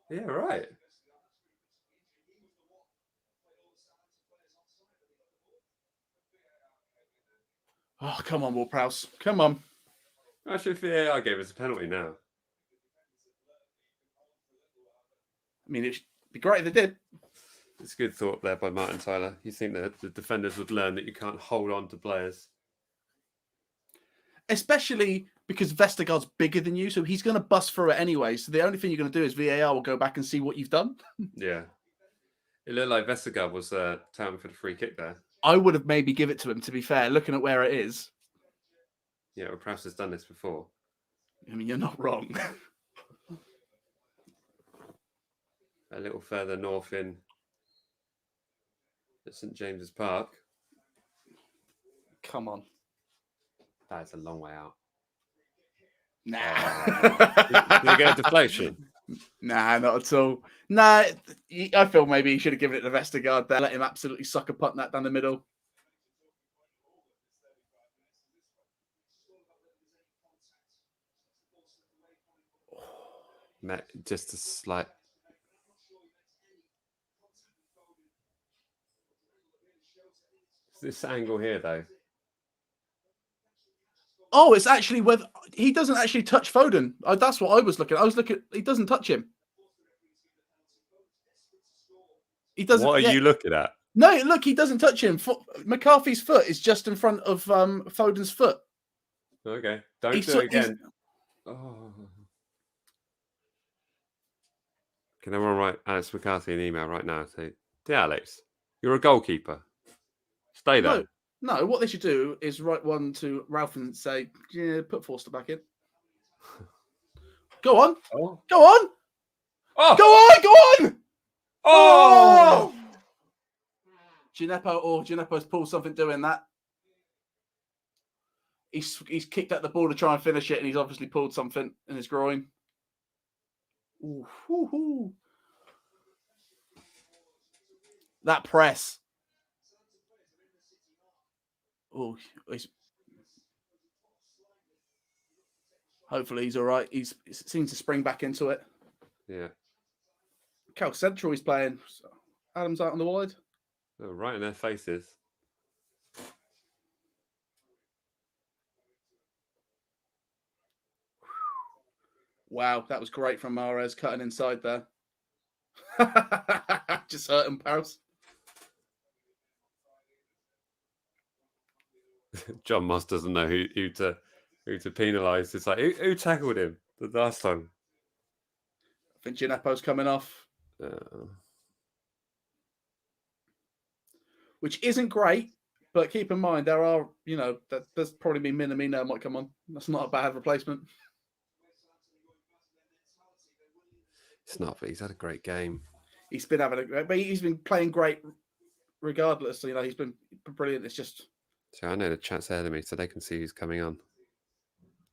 Yeah, right. Oh, come on, Ward-Prowse. Come on. Actually, if the AI gave us a penalty now. I mean, it'd be great if they did. It's a good thought there by Martin Tyler. You think that the defenders would learn that you can't hold on to players. Especially because Vestergaard's bigger than you, so he's going to bust through it anyway. So the only thing you're going to do is VAR will go back and see what you've done. Yeah. It looked like Vestergaard was touting for the free kick there. I would have maybe give it to him, to be fair, looking at where it is. Yeah, well, Prowse has done this before. I mean, you're not wrong. A little further north in at St James's Park. Come on. That's a long way out. Nah. Did you get a deflection? Nah, not at all. Nah, I feel maybe he should have given it to Vestergaard there. Let him absolutely sucker punt that down the middle. Just a slight. This angle here, though. Oh, it's actually whether he doesn't actually touch Foden. That's what I was looking at. I was looking. He doesn't touch him. He doesn't. What are you looking at? No, look, he doesn't touch him. McCarthy's foot is just in front of Foden's foot. Okay, don't do it again. Oh. Can everyone write Alex McCarthy an email right now? Say, dear Alex, you're a goalkeeper. Stay there. No, what they should do is write one to Ralph and say, yeah, put Forster back in. Go on. Oh. Go on. Oh. Go on. Go on. Oh. Gineppo's pulled something doing that. He's kicked at the ball to try and finish it, and he's obviously pulled something in his groin. Ooh, hoo, hoo. That press. Oh, hopefully he's all right. He seems to spring back into it. Yeah. Cal Central he's playing. Adams out on the wide. Oh, right in their faces. Wow, that was great from Mahrez cutting inside there. Just hurt him, Paris. John Moss doesn't know who to penalise. It's like who tackled him the last time? I think Gineppo's coming off, which isn't great. But keep in mind there are, there's probably been Minamino might come on. That's not a bad replacement. It's not, but he's had a great game. He's been playing great regardless. He's been brilliant. It's just. So I know the chat's ahead of me, so they can see who's coming on.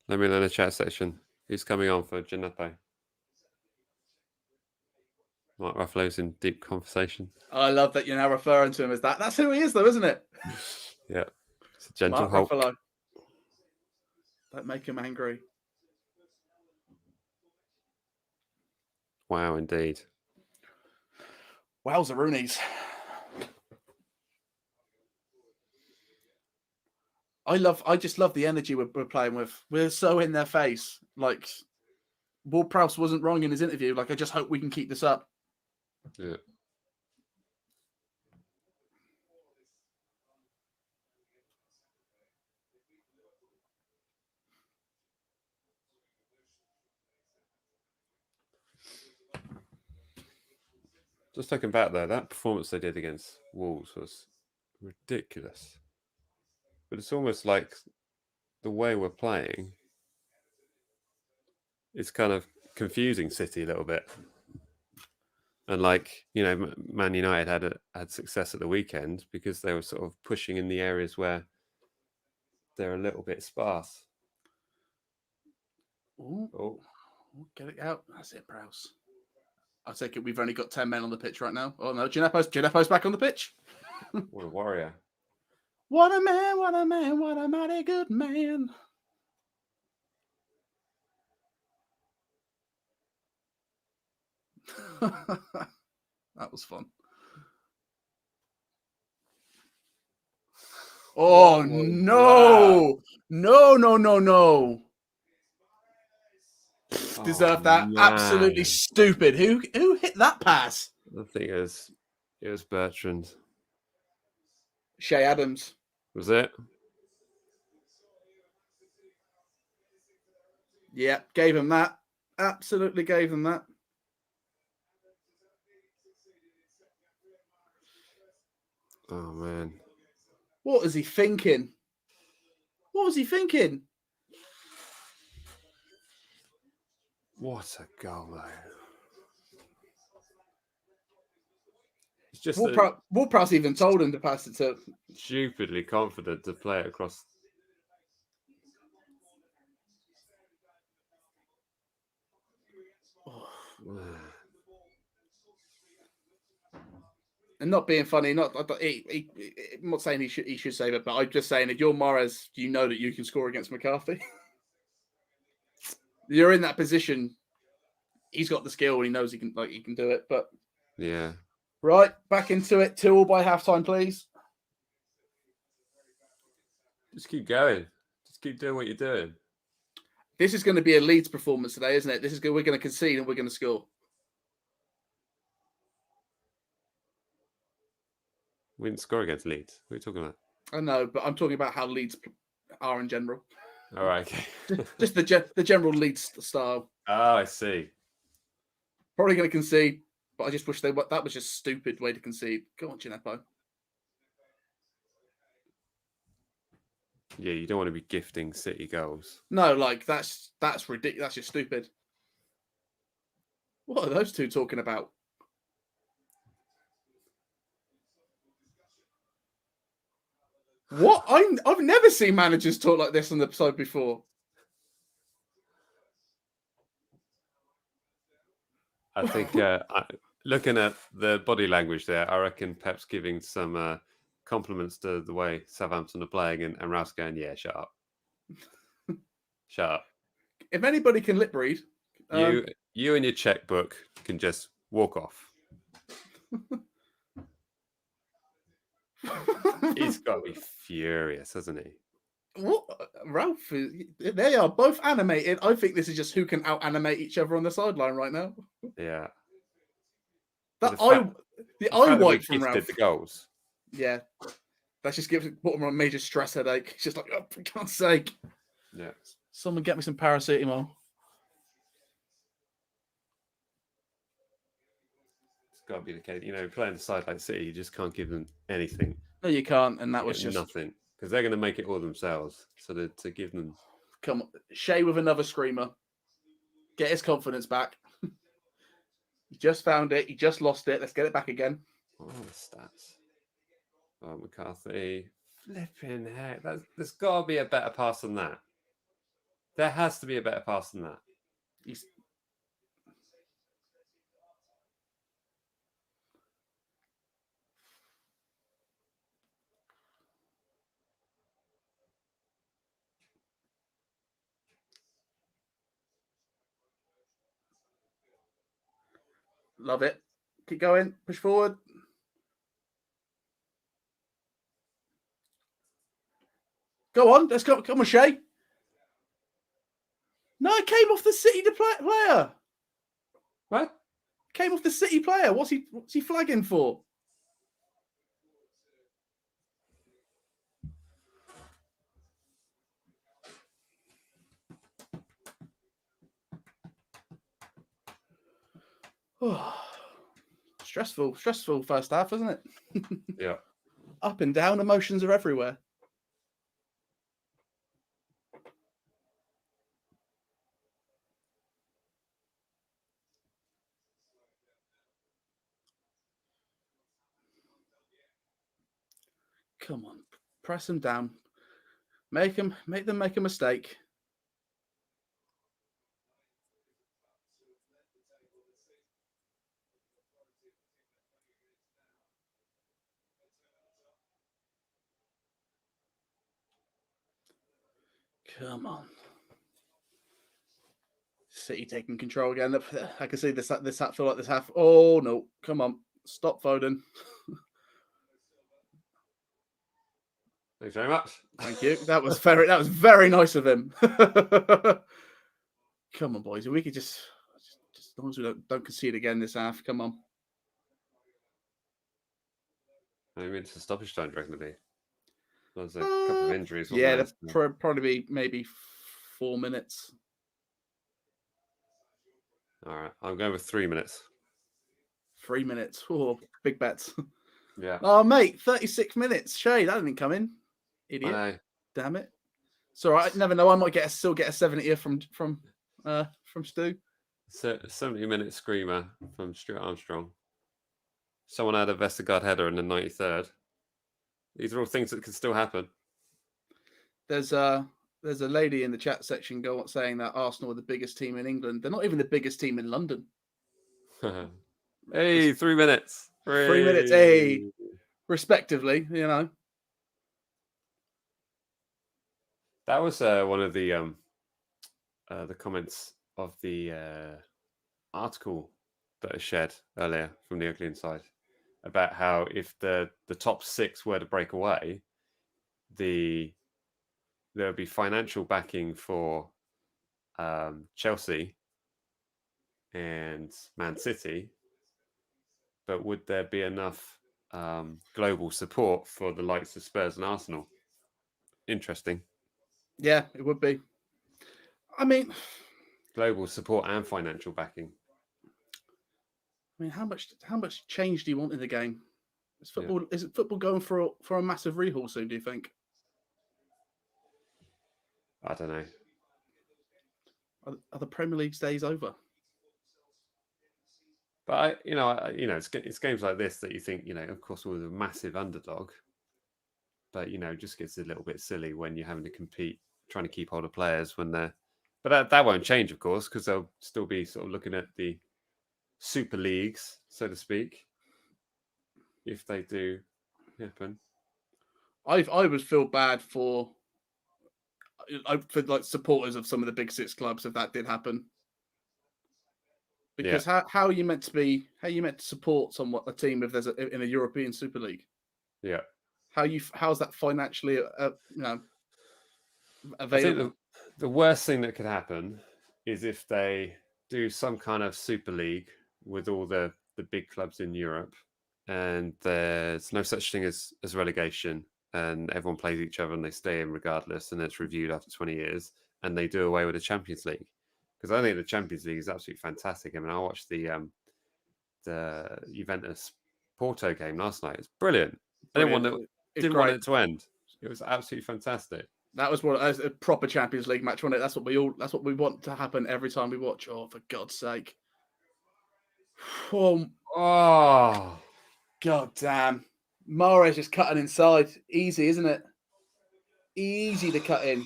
Let me know in the chat section who's coming on for Gineppo. Mark Ruffalo's in deep conversation. I love that you're now referring to him as that. That's who he is, though, isn't it? Yeah, it's a gentle Mark Hulk. Ruffalo. Don't make him angry. Wow, indeed. Wowza Roonies. I just love the energy we're playing with. We're so in their face. Like, Ward-Prowse wasn't wrong in his interview. Like, I just hope we can keep this up. Yeah. Just looking back there, that performance they did against Wolves was ridiculous. But it's almost like the way we're playing is kind of confusing City a little bit. And Man United had success at the weekend because they were sort of pushing in the areas where they're a little bit sparse. Oh, get it out. That's it, Prowse. I take it we've only got 10 men on the pitch right now. Oh no, Gineppo's back on the pitch. What a warrior. What a man, what a man, what a mighty good man. That was fun. Oh no! No. Deserve that. Man. Absolutely stupid. Who hit that pass? I think it was Bertrand. Shea Adams. Was it? Yeah, gave him that. Absolutely gave him that. Oh man. What was he thinking? What was he thinking? What a goal, though. It's just Ward-Prowse even told him to pass it to. Stupidly confident to play it across. Oh. And not being funny, I'm not saying he should save it, but I'm just saying if you're Mahrez, you know that you can score against McCarthy. You're in that position. He's got the skill and he knows he can do it. But yeah, right, back into it. 2-2 by halftime, please. Just keep going. Just keep doing what you're doing. This is going to be a Leeds performance today, isn't it? We're going to concede and we're going to score. We didn't score against Leeds. What are you talking about? I know, but I'm talking about how Leeds are in general. All right, okay. Just the general Leeds style. Oh, I see. Probably going to concede, but I just wish that was just a stupid way to concede. Go on, Gineppo. Yeah, you don't want to be gifting City goals. No, that's ridiculous. That's just stupid. What are those two talking about? What? I've never seen managers talk like this on the episode before. I think looking at the body language there, I reckon Pep's giving some compliments to the way Southampton are playing, and Ralph's going, "Yeah, shut up, shut up." If anybody can lip read, you and your checkbook can just walk off. He's got to be furious, hasn't he? What, Ralph? They are both animated. I think this is just who can out animate each other on the sideline right now. Yeah. The eye white from Ralph. The goals. Yeah, that just put him on a major stress headache. It's just like, oh, for God's sake. Yeah. Someone get me some paracetamol. It's got to be the case. Playing the side like City, you just can't give them anything. No, you can't. And that was just nothing, because they're going to make it all themselves. So to give them. Come on, Shea with another screamer. Get his confidence back. He just found it. He just lost it. Let's get it back again. What are the stats? Oh, McCarthy. Flipping heck. There's got to be a better pass than that. There has to be a better pass than that. Love it. Keep going. Push forward. Go on. Let's go. Come on, Shea. No, it came off the City player. What? Came off the City player. What's he flagging for? Oh, stressful first half, isn't it? Yeah. Up and down, emotions are everywhere. Come on, press them down. Make them make a mistake. Come on. City taking control again. I can see this half feel like this half. Oh no! Come on, stop Foden. Thanks very much. Thank you. That was very nice of him. Come on, boys. We could just as long as we don't concede again this half. Come on. Maybe it's a stoppage time, do you reckon, there's a couple of injuries. Yeah, there'll probably be maybe 4 minutes. All right, I'm going with 3 minutes. 3 minutes. Oh, big bets. Yeah. Oh, mate, 36 minutes. Shade, that didn't come in. Idiot. I know. Damn it. It's all right. Never know. I might still get a 70 here from Stu. 70-minute screamer from Stuart Armstrong. Someone had a Vestergaard header in the 93rd. These are all things that can still happen. There's a lady in the chat section saying that Arsenal are the biggest team in England. They're not even the biggest team in London. Hey, 3 minutes. 3 minutes. Hey, respectively, you know. That was one of the comments of the article that was shared earlier from the Ugly Inside about how if the top 6 were to break away, there would be financial backing for Chelsea and Man City, but would there be enough global support for the likes of Spurs and Arsenal? Interesting. Yeah, it would be. I mean, global support and financial backing. I mean, how much change do you want in the game? Is football going for a massive rehaul soon, do you think? I don't know. Are the Premier League's days over? But it's games like this that you think, of course, we're a massive underdog, but it just gets a little bit silly when you're having to compete, trying to keep hold of players when they're. But that won't change, of course, because they'll still be sort of looking at the super leagues, so to speak, if they do happen. I would feel bad for like supporters of some of the big 6 clubs if that did happen. Because how are you meant to support a team if there's in a European Super League? Yeah. How's that financially available? I think the worst thing that could happen is if they do some kind of Super League with all the big clubs in Europe, and there's no such thing as relegation, and everyone plays each other and they stay in regardless, and it's reviewed after 20 years, and they do away with the Champions League. Because I think the Champions League is absolutely fantastic. I mean, I watched the Juventus Porto game last night. It's brilliant. I didn't want it to end. It was absolutely fantastic. That was a proper Champions League match, wasn't it? That's what we want to happen every time we watch. Oh, for God's sake! Oh, God damn! Mahrez just cutting inside. Easy, isn't it? Easy to cut in.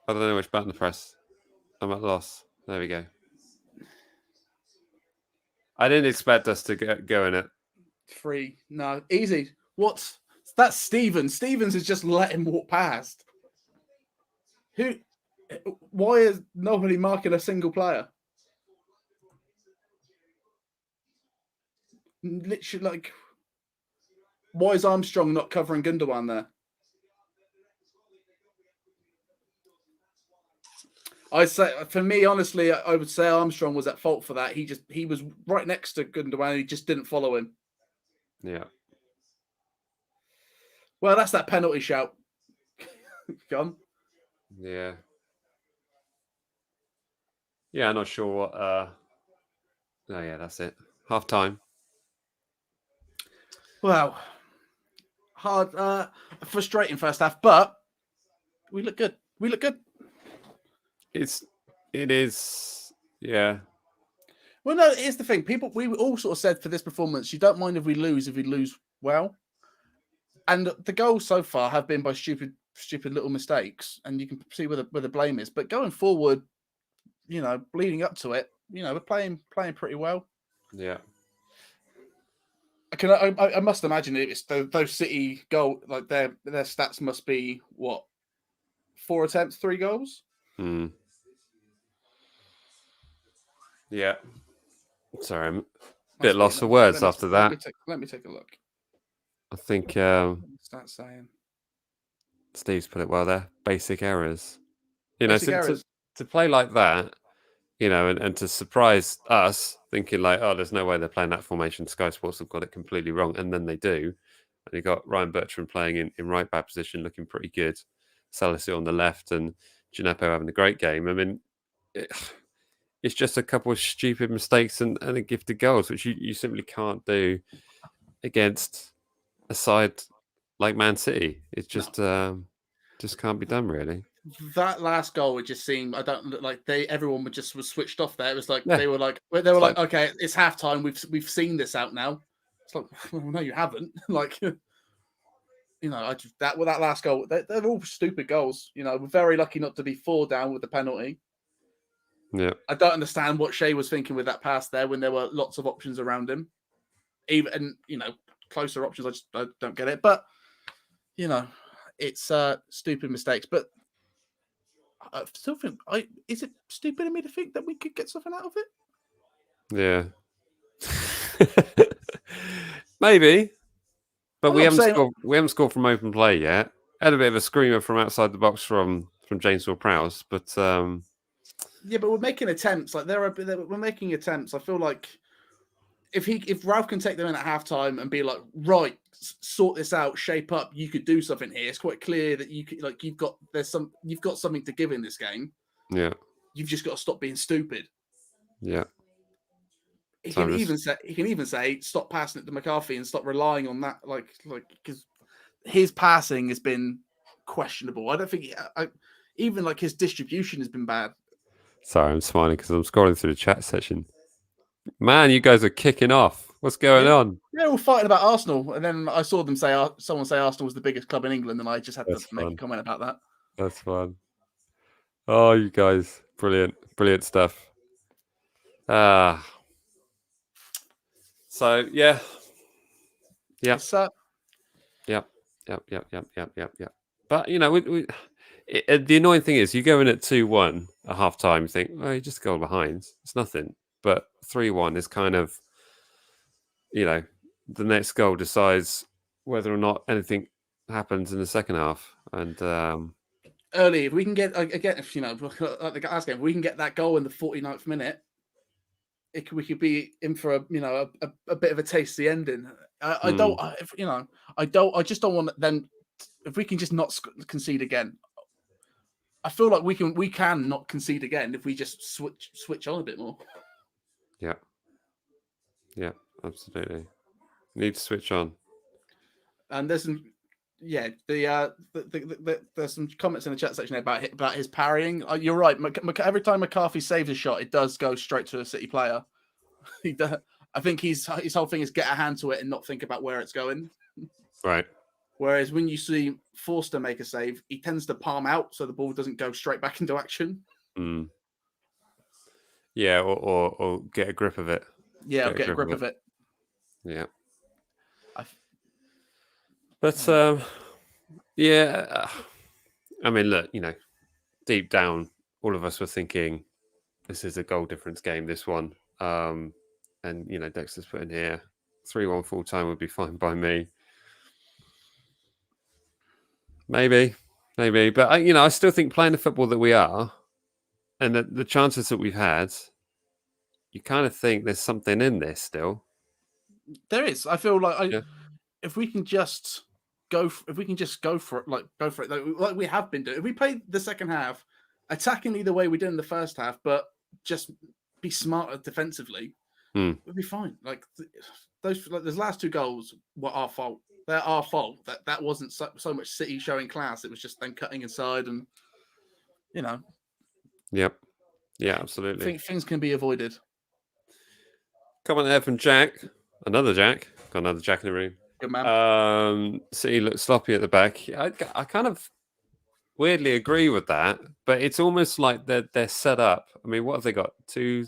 I don't know which button to press. I'm at loss. There we go. I didn't expect us to go in it. 3. No, easy. That's Stevens. Stevens is just let him walk past. Why is nobody marking a single player? Literally, like, why is Armstrong not covering Gundogan there? For me, honestly, I would say Armstrong was at fault for that. He was right next to Gundogan and he just didn't follow him. Yeah. Well, that's that penalty shout. Gone. Yeah. Yeah, I'm not sure what. Oh, yeah, that's it. Half time. Wow. Hard, frustrating first half, but we look good. It is. Yeah. Well, no, here's the thing. We all sort of said for this performance, you don't mind if we lose well. And the goals so far have been by stupid little mistakes, and you can see where the blame is. But going forward, leading up to it, we're playing pretty well. Yeah. I must imagine it's those City goal, like their stats must be what, 4 attempts, 3 goals. Yeah. Sorry, I'm a bit lost for words after that. Let me take a look. I think Start saying Steve's put it well there. Basic errors. errors. To play like that, and to surprise us, thinking like, oh, there's no way they're playing that formation. Sky Sports have got it completely wrong, and then they do. And you got Ryan Bertrand playing in right back position, looking pretty good. Salisu on the left, and Gineppo having a great game. I mean, it's just a couple of stupid mistakes and a gifted goals, which you simply can't do against a side like Man City. It's just can't be done, really. That last goal, it just seemed, I don't look like everyone was switched off there. It was like they were like, okay, it's halftime. We've seen this out now. It's like, well, no, you haven't. Like, that last goal, they're all stupid goals. We're very lucky not to be 4 down with the penalty. Yeah, I don't understand what Shea was thinking with that pass there when there were lots of options around him. Even closer options, I don't get it. But it's stupid mistakes. But I still think, is it stupid of me to think that we could get something out of it? Yeah, maybe. But we haven't scored from open play yet. Had a bit of a screamer from outside the box from James Ward-Prowse, but yeah, but we're making attempts. Like we're making attempts. I feel like if Ralph can take them in at halftime and be like, right, sort this out, shape up, you could do something here. It's quite clear that you could, like, you've got something to give in this game. Yeah, you've just got to stop being stupid. Yeah. He can even say stop passing it to McCarthy and stop relying on that, like because his passing has been questionable. I don't think even like his distribution has been bad. Sorry, I'm smiling because I'm scrolling through the chat section. Man, you guys are kicking off. What's going on? They're all fighting about Arsenal, and then I saw them say someone say Arsenal was the biggest club in England, and I just had to make a comment about that. That's fun. Oh, you guys, brilliant stuff. So yeah. Yep. But the annoying thing is, you go in at 2-1 at half time, you think, well, you just go behind, it's nothing. But 3-1 is kind of, the next goal decides whether or not anything happens in the second half. And early, if we can get again, if like the last game, if we can get that goal in the 49th minute, we could be in for a bit of a tasty ending. I just don't want them. If we can just not concede again, I feel like we can not concede again if we just switch on a bit more. Yeah, absolutely. Need to switch on. And there's some, there's some comments in the chat section about his parrying. You're right. Every time McCarthy saves a shot, it does go straight to a City player. I think his whole thing is get a hand to it and not think about where it's going. Right. Whereas when you see Forster make a save, he tends to palm out so the ball doesn't go straight back into action. Mm. Yeah, or get a grip of it. Yeah, get a grip of it. Yeah. But yeah, I mean, look, deep down, all of us were thinking this is a goal difference game, this one. And Dexter's put in here 3-1 full time would be fine by me. Maybe, but I still think playing the football that we are, and the chances that we've had, you kind of think there's something in this still. There is. I feel like if we can just go for it, like we have been doing. If we played the second half, attacking the way we did in the first half, but just be smarter defensively, we'll be fine. Like those last 2 goals were our fault. They're our fault. That wasn't so much City showing class. It was just them cutting inside and Yep. Yeah, absolutely. Things can be avoided. Comment there from Jack. Another Jack. Got another Jack in the room. Good man. City looks sloppy at the back. I kind of weirdly agree with that, but it's almost like they're set up. I mean, what have they got? They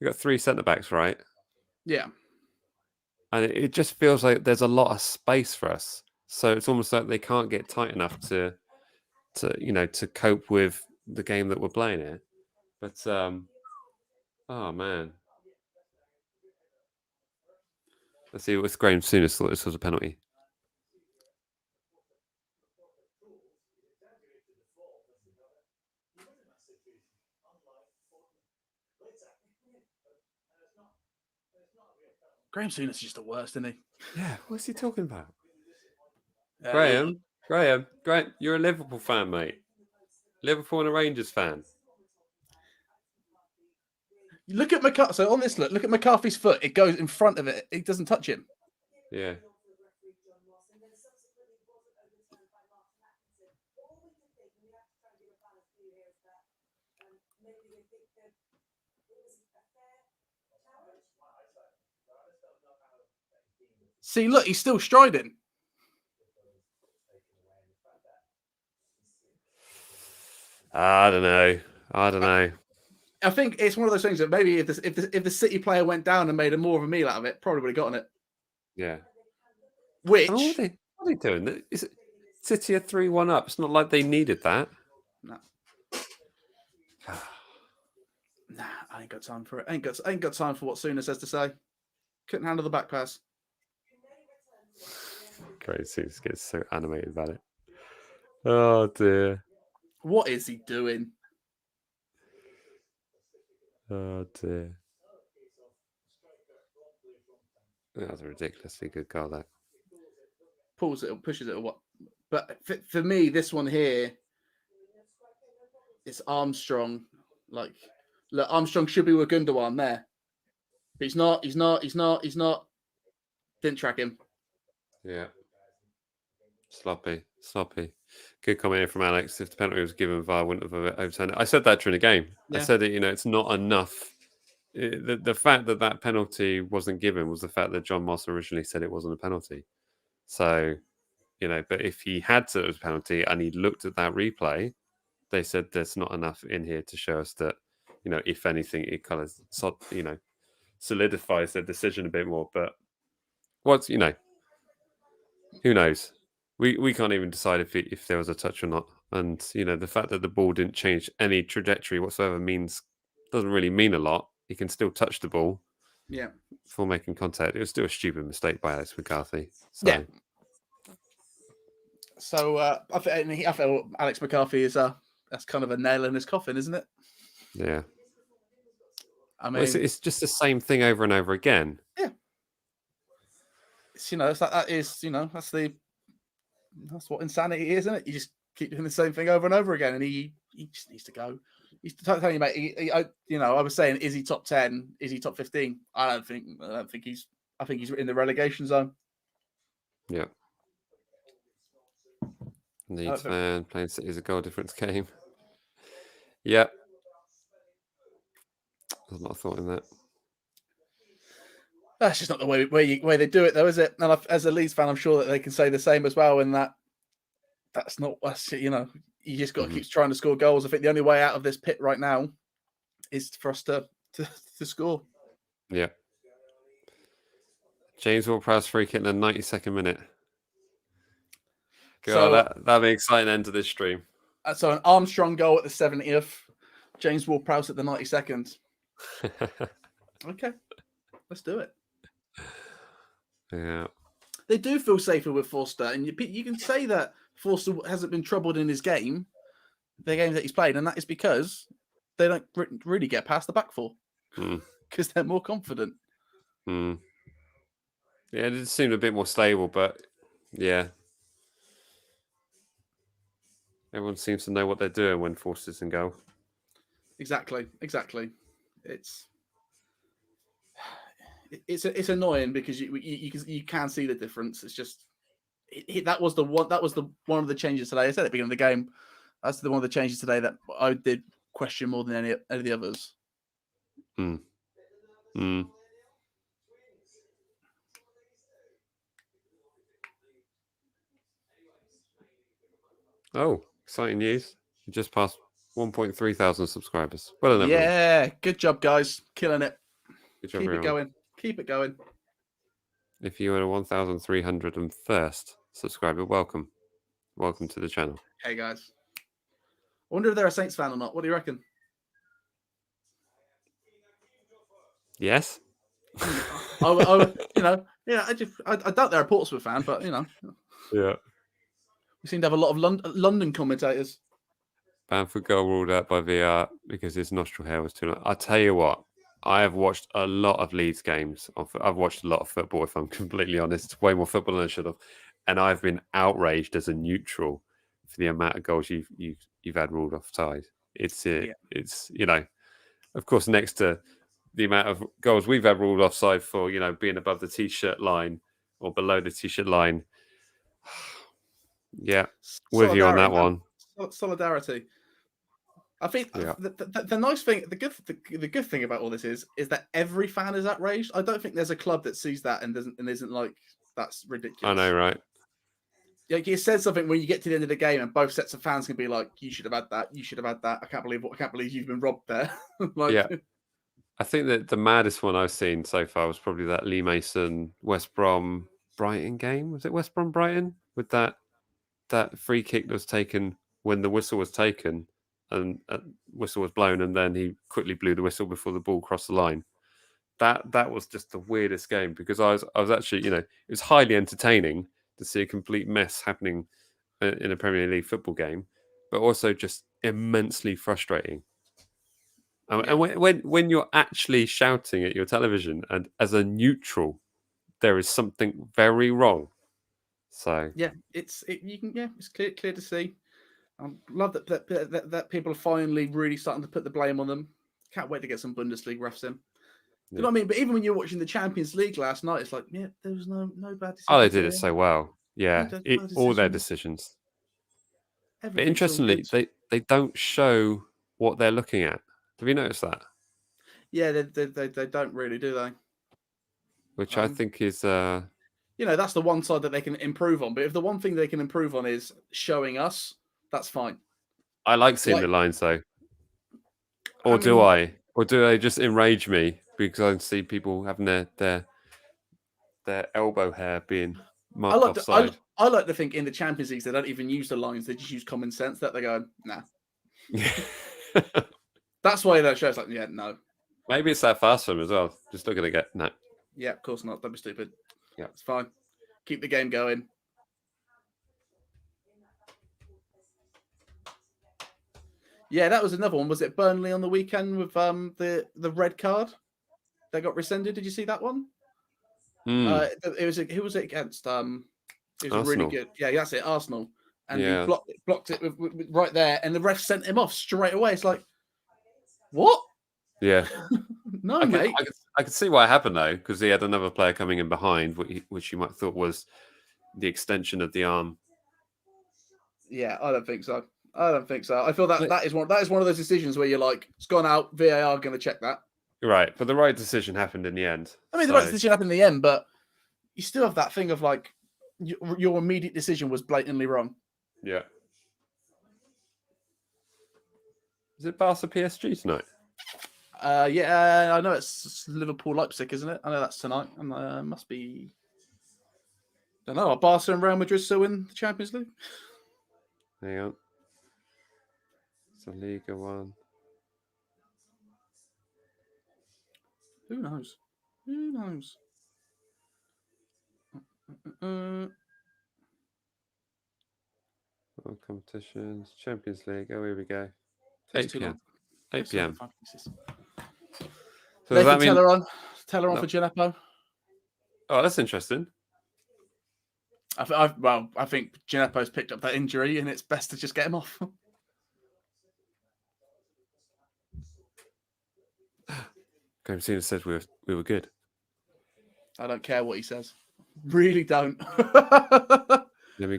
got 3 centre backs, right? Yeah. And it just feels like there's a lot of space for us. So it's almost like they can't get tight enough to cope with the game that we're playing here. But oh man. Let's see what Graham Souness thought this was a penalty. Graham Souness is just the worst, isn't he? Yeah, what's he talking about? Uh, Graham, you're a Liverpool fan, mate. Liverpool and a Rangers fan. Look at McCarthy. So on this look at McCarthy's foot. It goes in front of it. It doesn't touch him. Yeah. See, look, he's still striding. I don't know. I think it's one of those things that maybe if the City player went down and made a more of a meal out of it, probably would have gotten it. Yeah. Which what are they doing? Is it City are 3-1 up? It's not like they needed that. No. Nah, I ain't got time for it. Ain't got time for what Souness has to say. Couldn't handle the back pass. Great, Souness gets so animated about it. Oh dear. What is he doing? Oh dear. That was a ridiculously good goal, that. Pulls it or pushes it or what? But for me, this one here, it's Armstrong. Like, look, Armstrong should be with Gundogan there. But he's not. Didn't track him. Yeah. Sloppy. Good comment here from Alex. If the penalty was given, VAR wouldn't have overturned it. I said that during the game. Yeah. I said that, it's not enough. The fact that penalty wasn't given was the fact that John Moss originally said it wasn't a penalty. So, but if he had said it was a penalty and he looked at that replay, they said there's not enough in here to show us that, if anything, it kind of, solidifies their decision a bit more. But who knows? We can't even decide if there was a touch or not. And, the fact that the ball didn't change any trajectory whatsoever doesn't really mean a lot. He can still touch the ball. Yeah. Before making contact. It was still a stupid mistake by Alex McCarthy. So. Yeah. So I feel Alex McCarthy is that's kind of a nail in his coffin, isn't it? Yeah. I mean, it's just the same thing over and over again. Yeah. It's, that's what insanity is, isn't it? You just keep doing the same thing over and over again, and he just needs to go. He's telling you, mate. I was saying, is he top 10? Is he top 15? I don't think he's. I think he's in the relegation zone. Yeah. Leeds fan playing City is a goal difference game. Yeah. There's a lot of thought in that. That's just not the way they do it, though, is it? And as a Leeds fan, I'm sure that they can say the same as well. In that's not us. You just got to keep trying to score goals. I think the only way out of this pit right now is for us to score. Yeah. James Ward-Prowse free kick in the 92nd minute. God, that'd be an exciting end to this stream. So an Armstrong goal at the 70th, James Ward-Prowse at the 92nd. Okay, let's do it. Yeah. They do feel safer with Forster, and you can say that Forster hasn't been troubled in his game, the games that he's played, and that is because they don't really get past the back four because they're more confident. Yeah, it seemed a bit more stable, but yeah. Everyone seems to know what they're doing when Forster's in goal. Exactly. It's annoying because you can see the difference. It's just that was one of the changes today. I said at the beginning of the game. That's one of the changes today that I did question more than any of the others. Mm. Oh, exciting news. We just passed 1.3 thousand subscribers. Well done, everyone. Yeah, good job, guys. Killing it. Good job, Keep it everyone. going. Keep it going. If you are a 1,301st subscriber, welcome. Welcome to the channel. Hey, guys. I wonder if they're a Saints fan or not. What do you reckon? Yes? I doubt they're a Portsmouth fan, but, Yeah. we seem to have a lot of London commentators. Bamford goal ruled out by VR because his nostril hair was too long. I tell you what, I have watched a lot of Leeds games. I've watched a lot of football, if I'm completely honest. Way more football than I should have. And I've been outraged as a neutral for the amount of goals you've had ruled offside. It's of course, next to the amount of goals we've had ruled offside for, being above the t-shirt line or below the t-shirt line. Yeah, with you on that one. Solidarity. I think the nice thing, the good thing about all this is that every fan is outraged. I don't think there's a club that sees that and isn't like, that's ridiculous. I know, right? Like, it says something when you get to the end of the game and both sets of fans can be like, "You should have had that. You should have had that. I can't believe you've been robbed there." Yeah. I think that the maddest one I've seen so far was probably that Lee Mason West Brom Brighton game. Was it West Brom Brighton with that free kick that was taken when the whistle was taken and whistle was blown, and then he quickly blew the whistle before the ball crossed the line. That was just the weirdest game, because I was actually, it was highly entertaining to see a complete mess happening in a Premier League football game, but also just immensely frustrating. And when you're actually shouting at your television, and as a neutral, there is something very wrong. So it's clear to see. I love that people are finally really starting to put the blame on them. Can't wait to get some Bundesliga refs in. You know what I mean? But even when you're watching the Champions League last night, it's like, there was no bad decisions. Oh, they did it so well. Yeah, all their decisions. But interestingly, they don't show what they're looking at. Have you noticed that? Yeah, they don't really, do they? Which I think is... that's the one side that they can improve on. But if the one thing they can improve on is showing us, that's fine. I like seeing the lines, though. Or do I? Or do they just enrage me because I see people having their elbow hair being marked offside? I like to think in the Champions League they don't even use the lines; they just use common sense. That they go, nah. That's why that show's like, no. Maybe it's that fast for them as well. Just looking to get no. Yeah, of course not. Don't be stupid. Yeah, it's fine. Keep the game going. Yeah, that was another one. Was it Burnley on the weekend with the red card? They got rescinded. Did you see that one? It was who was it against? It was Arsenal. Really good. Yeah, that's it. Arsenal, and he blocked it with right there, and the ref sent him off straight away. It's like, what? Yeah. No, mate. I could see why it happened though, because he had another player coming in behind, which you might have thought was the extension of the arm. Yeah, I don't think so. I feel that is one of those decisions where you're like, it's gone out. VAR going to check that. Right, but the right decision happened in the end. I mean, the right decision happened in the end, but you still have that thing of like, your immediate decision was blatantly wrong. Yeah. Is it Barca PSG tonight? Yeah, I know it's Liverpool Leipzig, isn't it? I know that's tonight. And must be. I don't know. Are Barca and Real Madrid still in the Champions League? Hang on. It's a Liga 1. Who knows? All competitions, Champions League. Oh, here we go. 8 p.m. 8 p.m. So does that mean Teller on for Gineppo? Oh, that's interesting. I think Gineppo's picked up that injury, and it's best to just get him off. Graham Senior said we were good. I don't care what he says. Really don't. Let me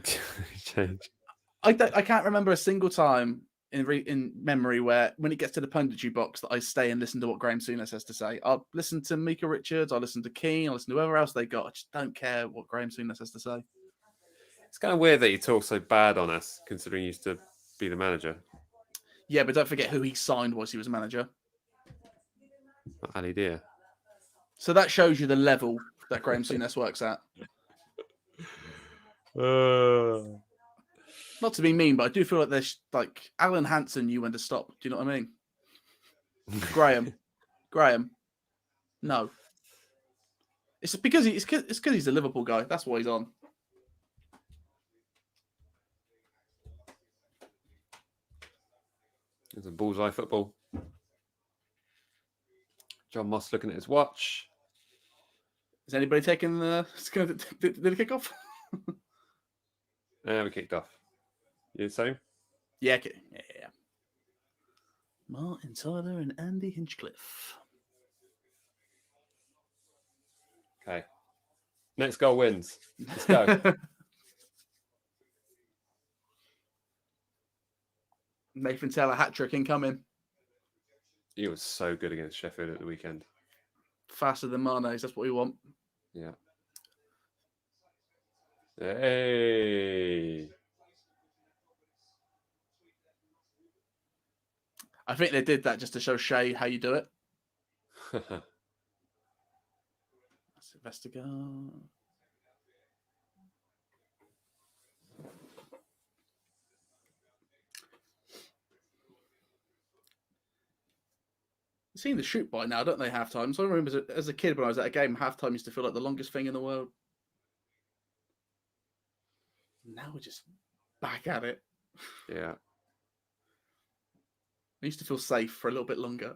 change. I can't remember a single time in memory where when it gets to the punditry box that I stay and listen to what Graham Souness has to say. I'll listen to Mika Richards, I'll listen to Keane, I'll listen to whoever else they got. I just don't care what Graham Souness has to say. It's kind of weird that he talks so bad on us, considering he used to be the manager. Yeah, but don't forget who he signed whilst he was a manager. Ali Dear. So that shows you the level that Graham Souness works at. Not to be mean, but I do feel like there's like Alan Hansen knew when to stop. Do you know what I mean? Graham, no. It's because he's a Liverpool guy. That's why he's on. It's a bullseye football. John Moss looking at his watch. Is anybody taking the? Did it kick off? Yeah, we kicked off. You the same? Yeah. Martin Tyler and Andy Hinchcliffe. Okay. Next goal wins. Let's go. Nathan Taylor hat-trick incoming. He was so good against Sheffield at the weekend. Faster than Mane's. That's what we want. Yeah. Hey. I think they did that just to show Shay how you do it. Let's investigate. Seen the shoot by now, don't they? Halftime. So I remember as a kid when I was at a game, halftime used to feel like the longest thing in the world. Now we're just back at it. Yeah. I used to feel safe for a little bit longer.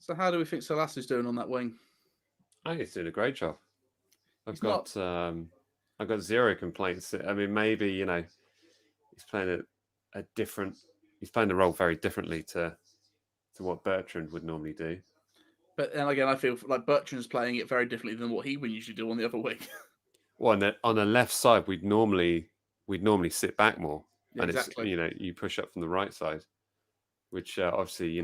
So how do we think Salas is doing on that wing? I think he's doing a great job. I've got zero complaints. I mean, maybe, he's playing he's playing the role very differently to what Bertrand would normally do. But then again, I feel like Bertrand's playing it very differently than what he would usually do on the other wing. Well, on the left side, we'd normally sit back more, Yeah, and exactly. it's you push up from the right side, which obviously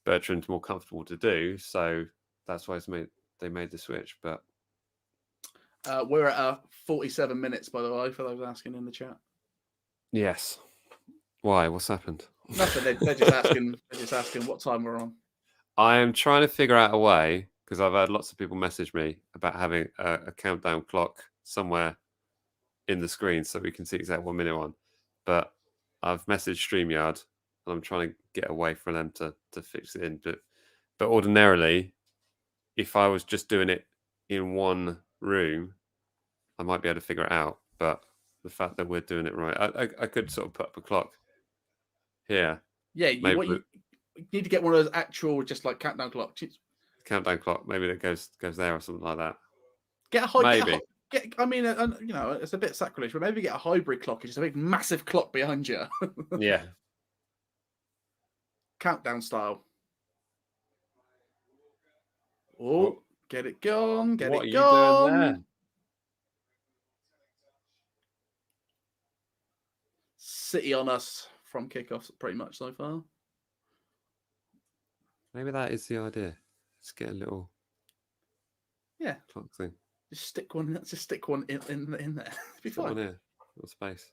Bertrand's more comfortable to do. So that's why they made the switch. But we're at 47 minutes, by the way, for those asking in the chat. Yes. Why? What's happened? Nothing. They're just asking. They're just asking what time we're on. I am trying to figure out a way, because I've had lots of people message me about having a countdown clock somewhere in the screen so we can see exactly 1 minute on. But I've messaged StreamYard and I'm trying to get away from them to fix it in. But ordinarily, if I was just doing it in one room, I might be able to figure it out. But the fact that we're doing it right, I could sort of put up a clock here. Yeah, you need to get one of those actual, just like countdown clocks. Countdown clock, maybe that goes there or something like that. Get a high. Maybe. I mean, it's a bit sacrilege, but maybe get a hybrid clock. It's just a big, massive clock behind you. Yeah. Countdown style. Oh, get it gone. Get it gone. What are you doing there? City on us from kickoffs pretty much so far. Maybe that is the idea. Let's get a little clock thing. Just stick one. Let's just stick one in there. Be fine. One here. Little space.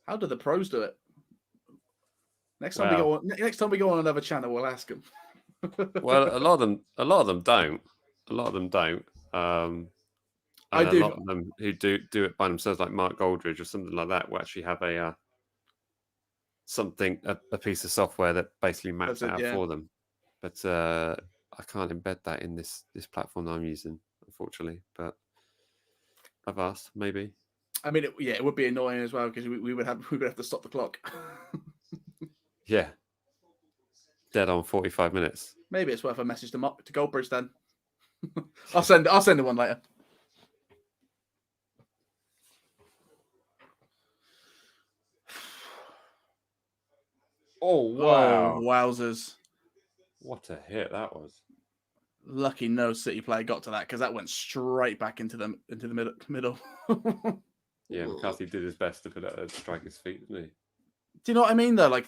How do the pros do it? Next time we go on another channel, we'll ask them. Well, a lot of them don't. A lot of them don't. And I do. A lot of them who do it by themselves, like Mark Goldridge or something like that, will actually have a piece of software that basically maps it out for them. But I can't embed that in this platform that I'm using, unfortunately. But I've asked, maybe. I mean, it would be annoying as well because we would have to stop the clock. Yeah. Dead on 45 minutes. Maybe it's worth a message to Goldbridge then. I'll send it one later. Oh wow! Oh, wowzers! What a hit that was. Lucky no City player got to that because that went straight back into the middle. Yeah, McCarthy did his best to put it at the striker's feet, didn't he? Do you know what I mean? Though, like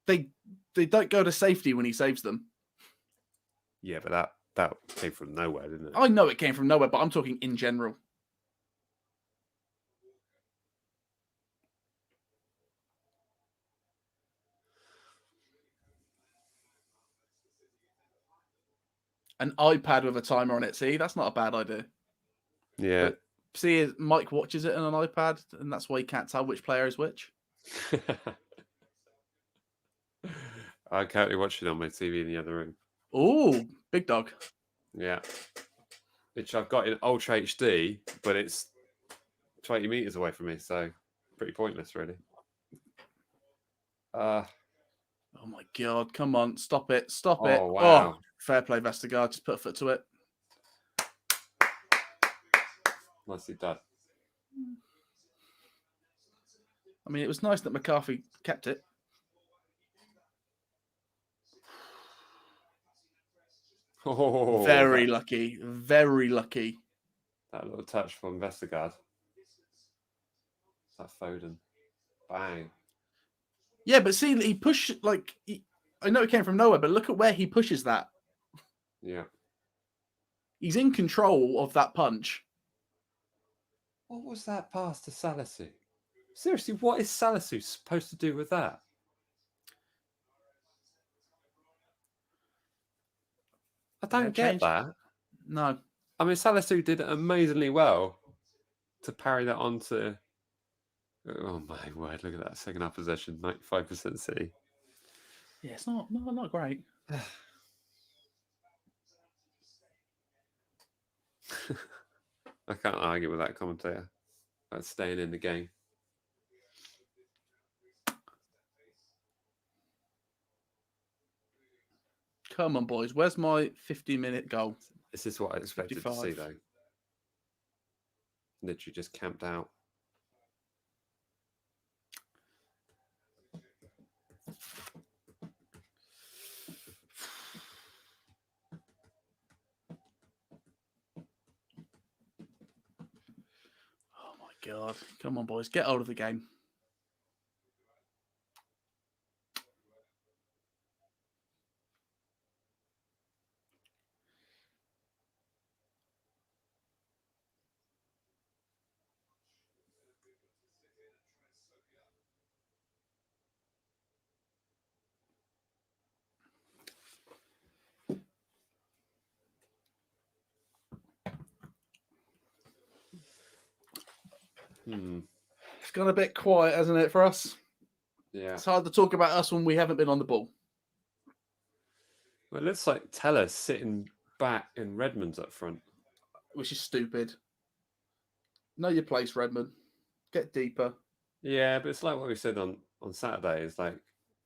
they don't go to safety when he saves them. Yeah, but that came from nowhere, didn't it? I know it came from nowhere, but I'm talking in general. An iPad with a timer on it. See, that's not a bad idea. Yeah. But see, Mike watches it on an iPad, and that's why he can't tell which player is which. I'm currently watching on my TV in the other room. Oh, big dog. Yeah. Which I've got in Ultra HD, but it's 20 meters away from me, so pretty pointless, really. Oh my God. Come on. Stop it. Stop it. Wow. Oh, fair play, Vestergaard. Just put a foot to it. Nicely done. I mean, it was nice that McCarthy kept it. Oh, very lucky. Very lucky. That little touch from Vestergaard. That Foden. Bang. Yeah, but see, he pushed, like, I know it came from nowhere, but look at where he pushes that. Yeah. He's in control of that punch. What was that pass to Salisu? Seriously, what is Salisu supposed to do with that? I don't get that. No. I mean, Salisu did amazingly well to parry that onto... Oh, my word. Look at that. Second half possession, 95% City. Yeah, it's not great. I can't argue with that commentator. That's staying in the game. Come on, boys. Where's my 50-minute goal? This is what I expected 55. to see, though. Literally just camped out. Oh, my God. Come on, boys. Get out of the game. It's gone a bit quiet, hasn't it, for us? Yeah. It's hard to talk about us when we haven't been on the ball. Well, it looks like Teller's sitting back and Redmond's up front. Which is stupid. Know your place, Redmond. Get deeper. Yeah, but it's like what we said on Saturday. It's like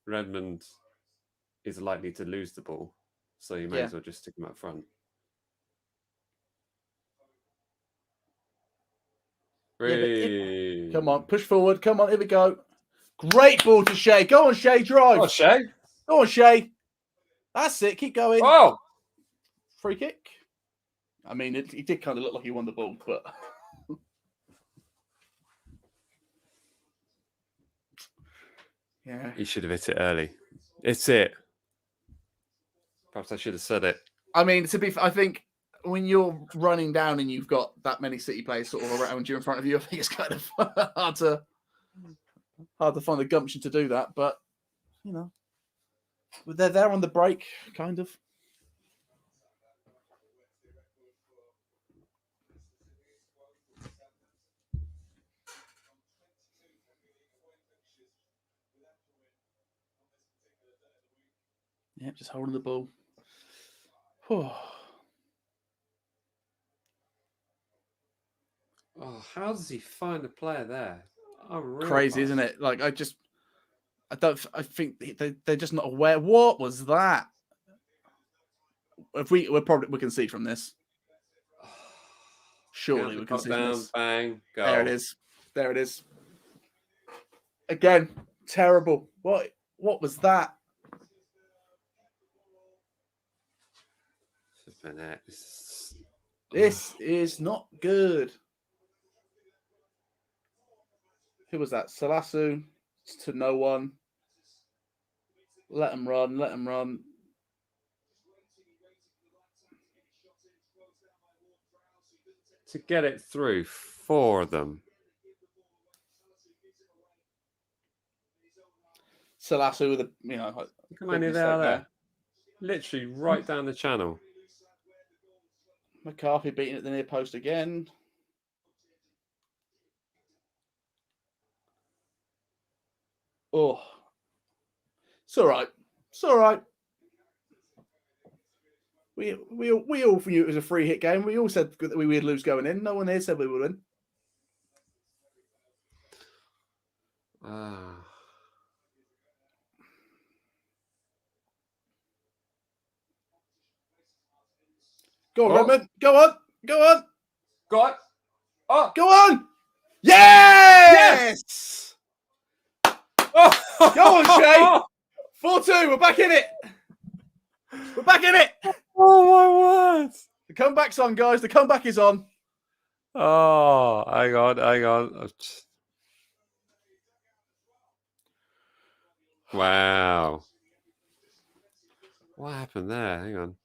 Redmond is likely to lose the ball, so you may as well just stick him up front. Yeah, come on, push forward. Come on, here we go. Great ball to Shea. Go on, Shea, drive. Oh, Shea. Go on, Shea. That's it. Keep going. Oh! Free kick. I mean, he did kind of look like he won the ball, but... yeah. He should have hit it early. It's it. Perhaps I should have said it. I mean, I think when you're running down and you've got that many City players sort of around you in front of you, I think it's kind of hard to find the gumption to do that. But, you know, they're there on the break, kind of. Yep, just holding the ball. Oh, how does he find a player there? Crazy, isn't it? Like, I think they're just not aware. What was that? If we concede from this. Surely we can see this. Bang, go. There it is. There it is. Again, terrible. What was that? This is not good. Who was that? Salasu to no one. Let him run. Let him run. To get it through for them. Salasu with a, How many there? Literally right down the channel. McCarthy beating at the near post again. Oh, it's all right. It's all right. We all view it as a free hit game. We all said that we would lose going in. No one here said we would win. Go on, Redmond. Go on. Go on. Go on. Oh. Go on. Yes! Oh. Go on, Shay. 4-2. We're back in it. We're back in it. Oh, my word. The comeback's on, guys. The comeback is on. Oh, hang on. Wow. What happened there? Hang on.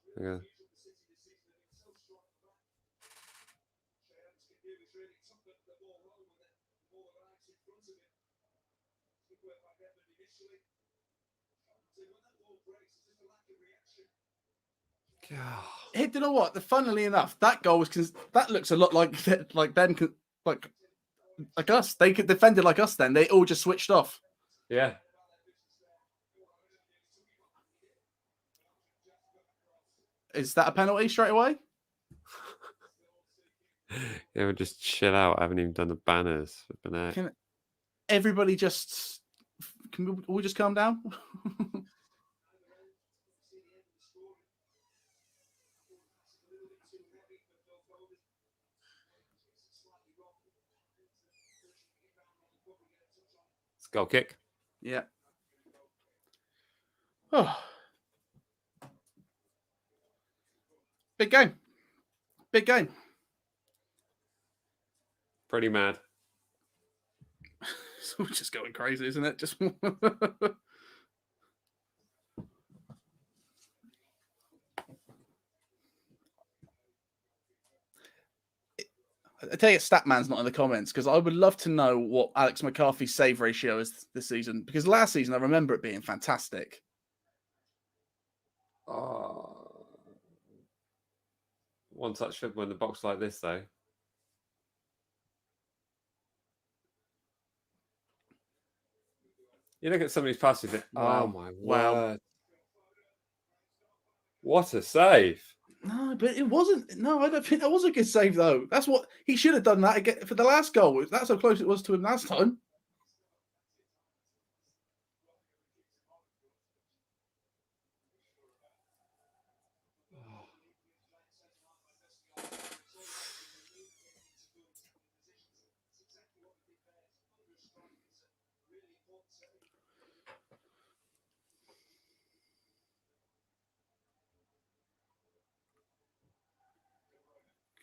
Hey, you know what? Funnily enough, that goal was that looks a lot like them, like us. They could defend it like us. Then they all just switched off. Yeah. Is that a penalty straight away? Yeah, we'll just chill out. I haven't even done the banners. Can everybody just? Can we just calm down? Goal kick. Yeah. Oh. Big game. Big game. Pretty mad. It's all just going crazy, isn't it? Just I tell you, Statman's not in the comments because I would love to know what Alex McCarthy's save ratio is this season. Because last season, I remember it being fantastic. One touch football in the box like this, though. You look at some of these passes. Wow. Oh my word! What a save! No, but it wasn't. No, I don't think that was a good save, though. That's what he should have done that again for the last goal. That's how close it was to him last time.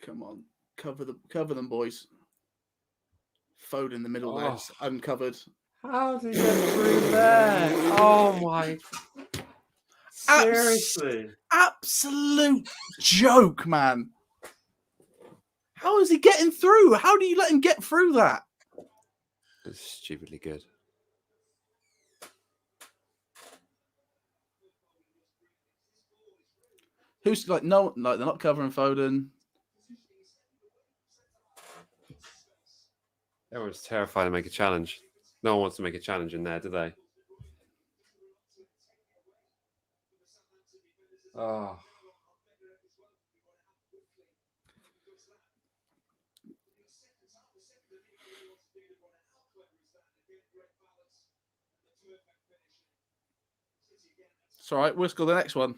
Come on, cover them, boys. Foden in the middle there, it's uncovered. How did he get through there? Oh my! Seriously, absolute joke, man. How is he getting through? How do you let him get through that? It's stupidly good. Who's like no, like they're not covering Foden. Everyone's terrified to make a challenge. No one wants to make a challenge in there, do they? Oh. It's all right. We'll score the next one.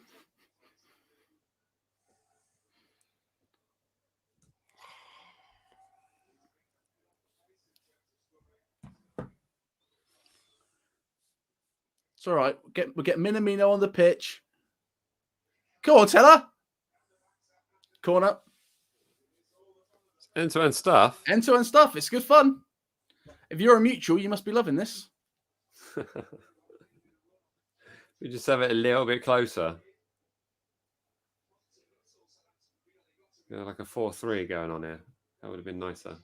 It's all right. We'll get Minamino on the pitch. Go on, Teller. Corner. End-to-end stuff. End-to-end stuff. It's good fun. If you're a mutual, you must be loving this. We just have it a little bit closer. Like a 4-3 going on here. That would have been nicer.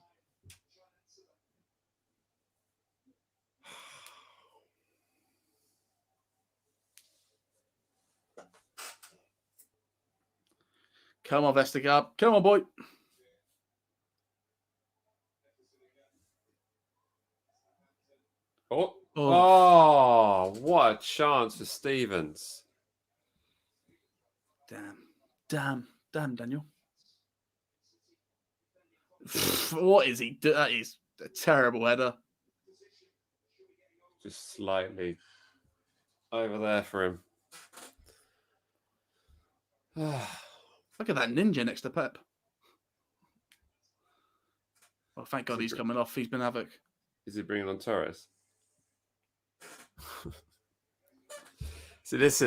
Come on, Vestergaard. Come on, boy. Oh, what a chance for Stevens. Damn, Daniel. What is he doing? That is a terrible header. Just slightly over there for him. Look at that ninja next to Pep. Oh, thank God he's coming off. He's been havoc. Is he bringing on Torres? So this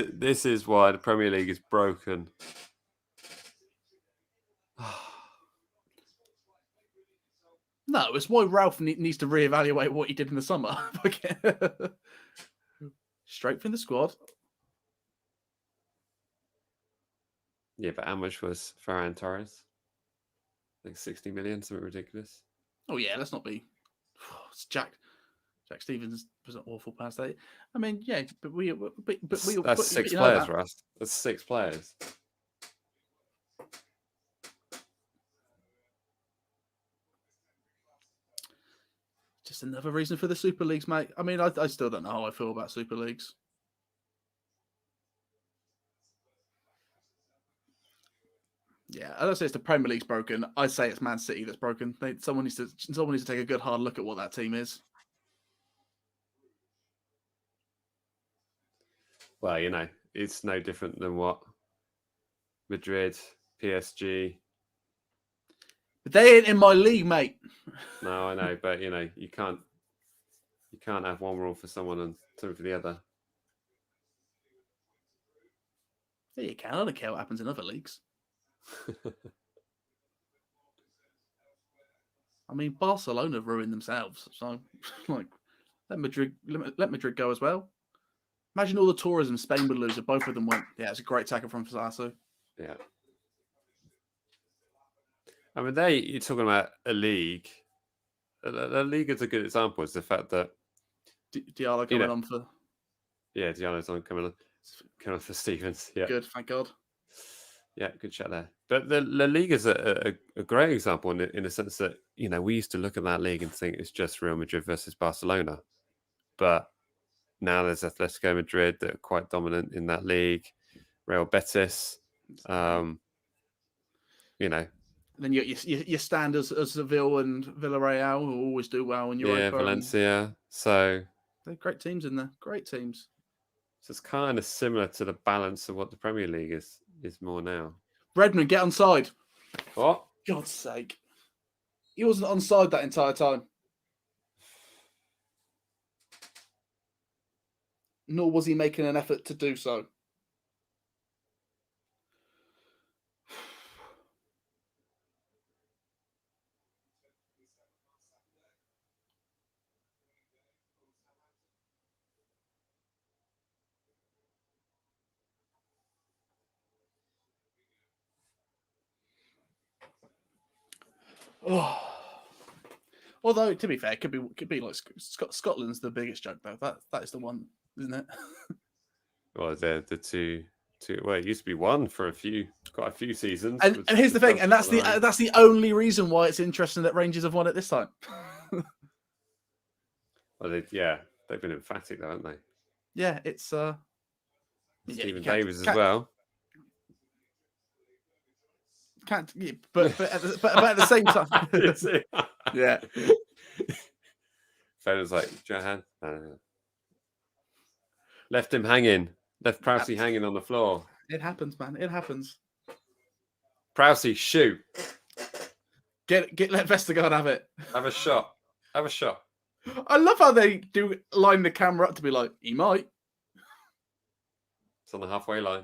is why the Premier League is broken. No, it's why Ralph needs to reevaluate what he did in the summer. Straight from the squad. Yeah, but how much was Ferran Torres? Like 60 million, something ridiculous. Oh yeah, let's not be. It's Jack Stevens was an awful pass. I mean, yeah, but we. That's six players, Russ. That's 6 players. Just another reason for the Super Leagues, mate. I mean, I still don't know how I feel about Super Leagues. Yeah, I don't say it's the Premier League's broken. I say it's Man City that's broken. Someone needs to take a good hard look at what that team is. Well, you know, it's no different than what Madrid, PSG. But they ain't in my league, mate. No, I know, but you know, you can't have one rule for someone and something for the other. Yeah, you can. I don't care what happens in other leagues. I mean, Barcelona ruined themselves, so like let Madrid go as well. Imagine all the tourism Spain would lose if both of them went. Yeah, it's a great tackle from Fasasu. Yeah. I mean, you're talking about a league. A league is a good example. Is the fact that Diallo coming on for. Yeah, Diallo's coming on for Stevens. Yeah, good. Thank God. Yeah, good chat there. But the La Liga is a great example in the sense that, you know, we used to look at that league and think it's just Real Madrid versus Barcelona. But now there's Atletico Madrid that are quite dominant in that league. Real Betis, you know. Then you got your standards as Seville and Villarreal, who always do well in Europa. Yeah, Valencia. So they're great teams in there. Great teams. So it's kind of similar to the balance of what the Premier League is more now. Redmond, get onside. What? God's sake. He wasn't onside that entire time. Nor was he making an effort to do so. Oh. Although, to be fair, it could be like Scotland's the biggest joke though. That is the one, isn't it? Well, the two. Well, it used to be one for quite a few seasons. And here's the thing, and that's the only reason why it's interesting that Rangers have won it this time. Well, they've been emphatic though, haven't they? Yeah, it's Stephen Davis as well. But at the same time, yeah. Federer's like, Johan, left him hanging, left Prowsey hanging on the floor. It happens, man. It happens. Prowsey, shoot. Let Vestergaard have it. Have a shot. Have a shot. I love how they do line the camera up to be like, he might. on the halfway line.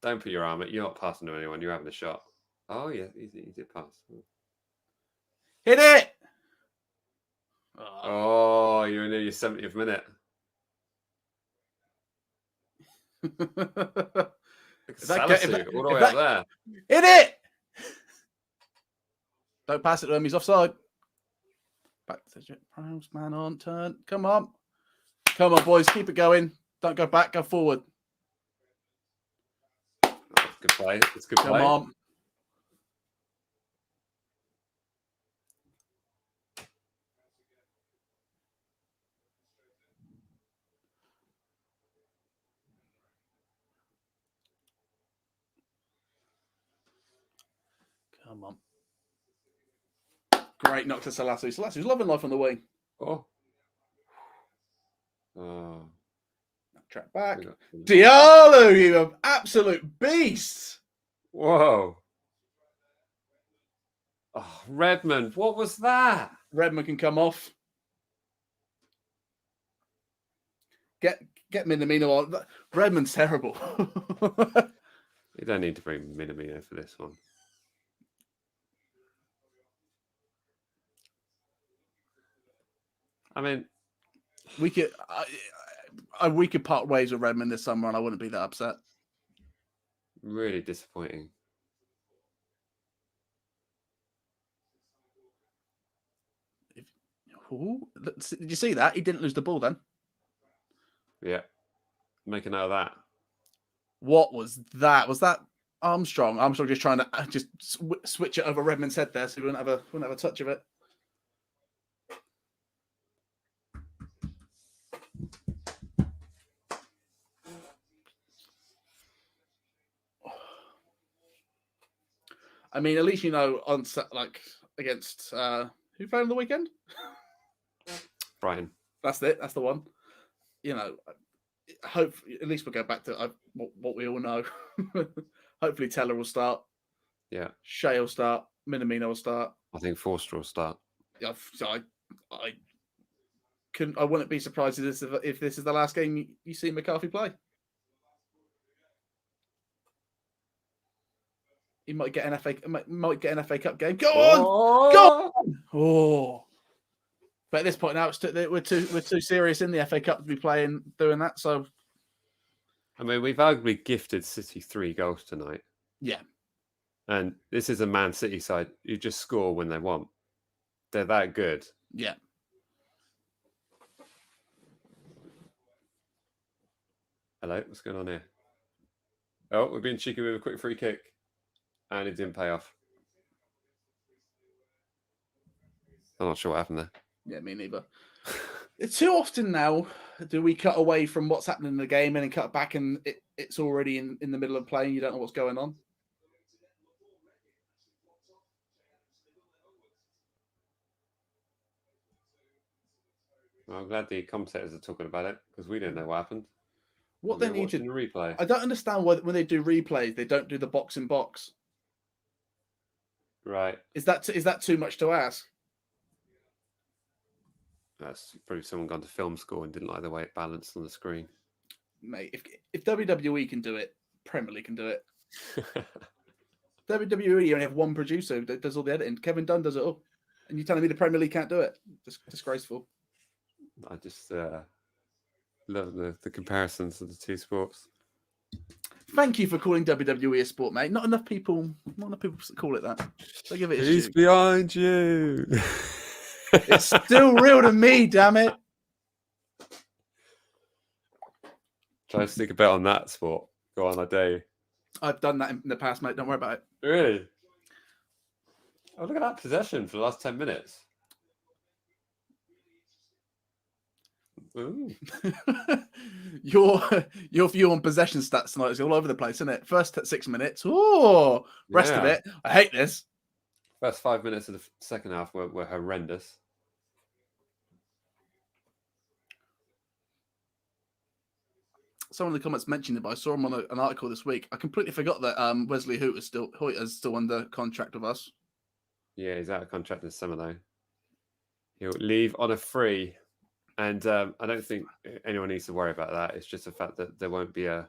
Don't put your arm out. You're not passing to anyone. You're having a shot. Oh, yeah. Easy pass. Hit it! Oh, you're in your 70th minute. Salisu, all the way up there. Hit it! Don't pass it to him. He's offside. Back to the Prowse, man on turn. Come on. Come on, boys. Keep it going. Don't go back. Go forward. Good play. It's good play. Come on. Come on. Great knock to Salisu. Salasu's loving life on the wing. Oh. Track back. Diallo, you absolute beast. Whoa. Oh, Redmond, what was that? Redmond can come off. Get Minamino on. Redmond's terrible. You don't need to bring Minamino for this one. I mean, we could part ways with Redmond this summer, and I wouldn't be that upset. Really disappointing. Did you see that? He didn't lose the ball then. Yeah, make a note of that. What was that? Was that Armstrong? Armstrong just trying to just switch it over Redmond's head there, so we wouldn't have a touch of it. I mean, at least you know on against who played on the weekend? Brighton. That's it. That's the one. You know, hopefully at least we'll go back to what we all know. Hopefully Teller will start. Yeah. Shea will start. Minamino will start. I think Forster will start. Yeah, I wouldn't be surprised if this is the last game you see McCarthy play. He might get an FA Cup game. Go on, go on! Oh, but at this point now, we're too serious in the FA Cup to be doing that. So, I mean, we've arguably gifted City 3 goals tonight. Yeah, and this is a Man City side who just score when they want. They're that good. Yeah. Hello, what's going on here? Oh, we're being cheeky with a quick free kick. And it didn't pay off. I'm not sure what happened there. Yeah, me neither. Too often now do we cut away from what's happening in the game and then cut back and it's already in the middle of playing. You don't know what's going on. Well, I'm glad the commentators are talking about it because we didn't know what happened. What they need to replay. I don't understand why when they do replays they don't do the box in box. Right. Is that too much to ask? That's probably someone gone to film school and didn't like the way it balanced on the screen. Mate, if WWE can do it, Premier League can do it. WWE only have one producer that does all the editing. Kevin Dunn does it all. And you're telling me the Premier League can't do it? Disgraceful. I just love the comparisons of the two sports. Thank you for calling WWE a sport, mate. Not enough people call it that. So give it. He's behind you. It's still real to me, damn it. Try to stick a bet on that sport. Go on, I dare you. I've done that in the past, mate. Don't worry about it. Really? Oh, look at that possession for the last 10 minutes. Ooh. Your view on possession stats tonight is all over the place, isn't it? First 6 minutes. Oh, rest of it. I hate this. First 5 minutes of the second half were horrendous. Someone in the comments mentioned it, but I saw him on an article this week. I completely forgot that Wesley Hoyt is still under contract with us. Yeah, he's out of contract this summer though. He'll leave on a free. And I don't think anyone needs to worry about that. It's just the fact that there won't be a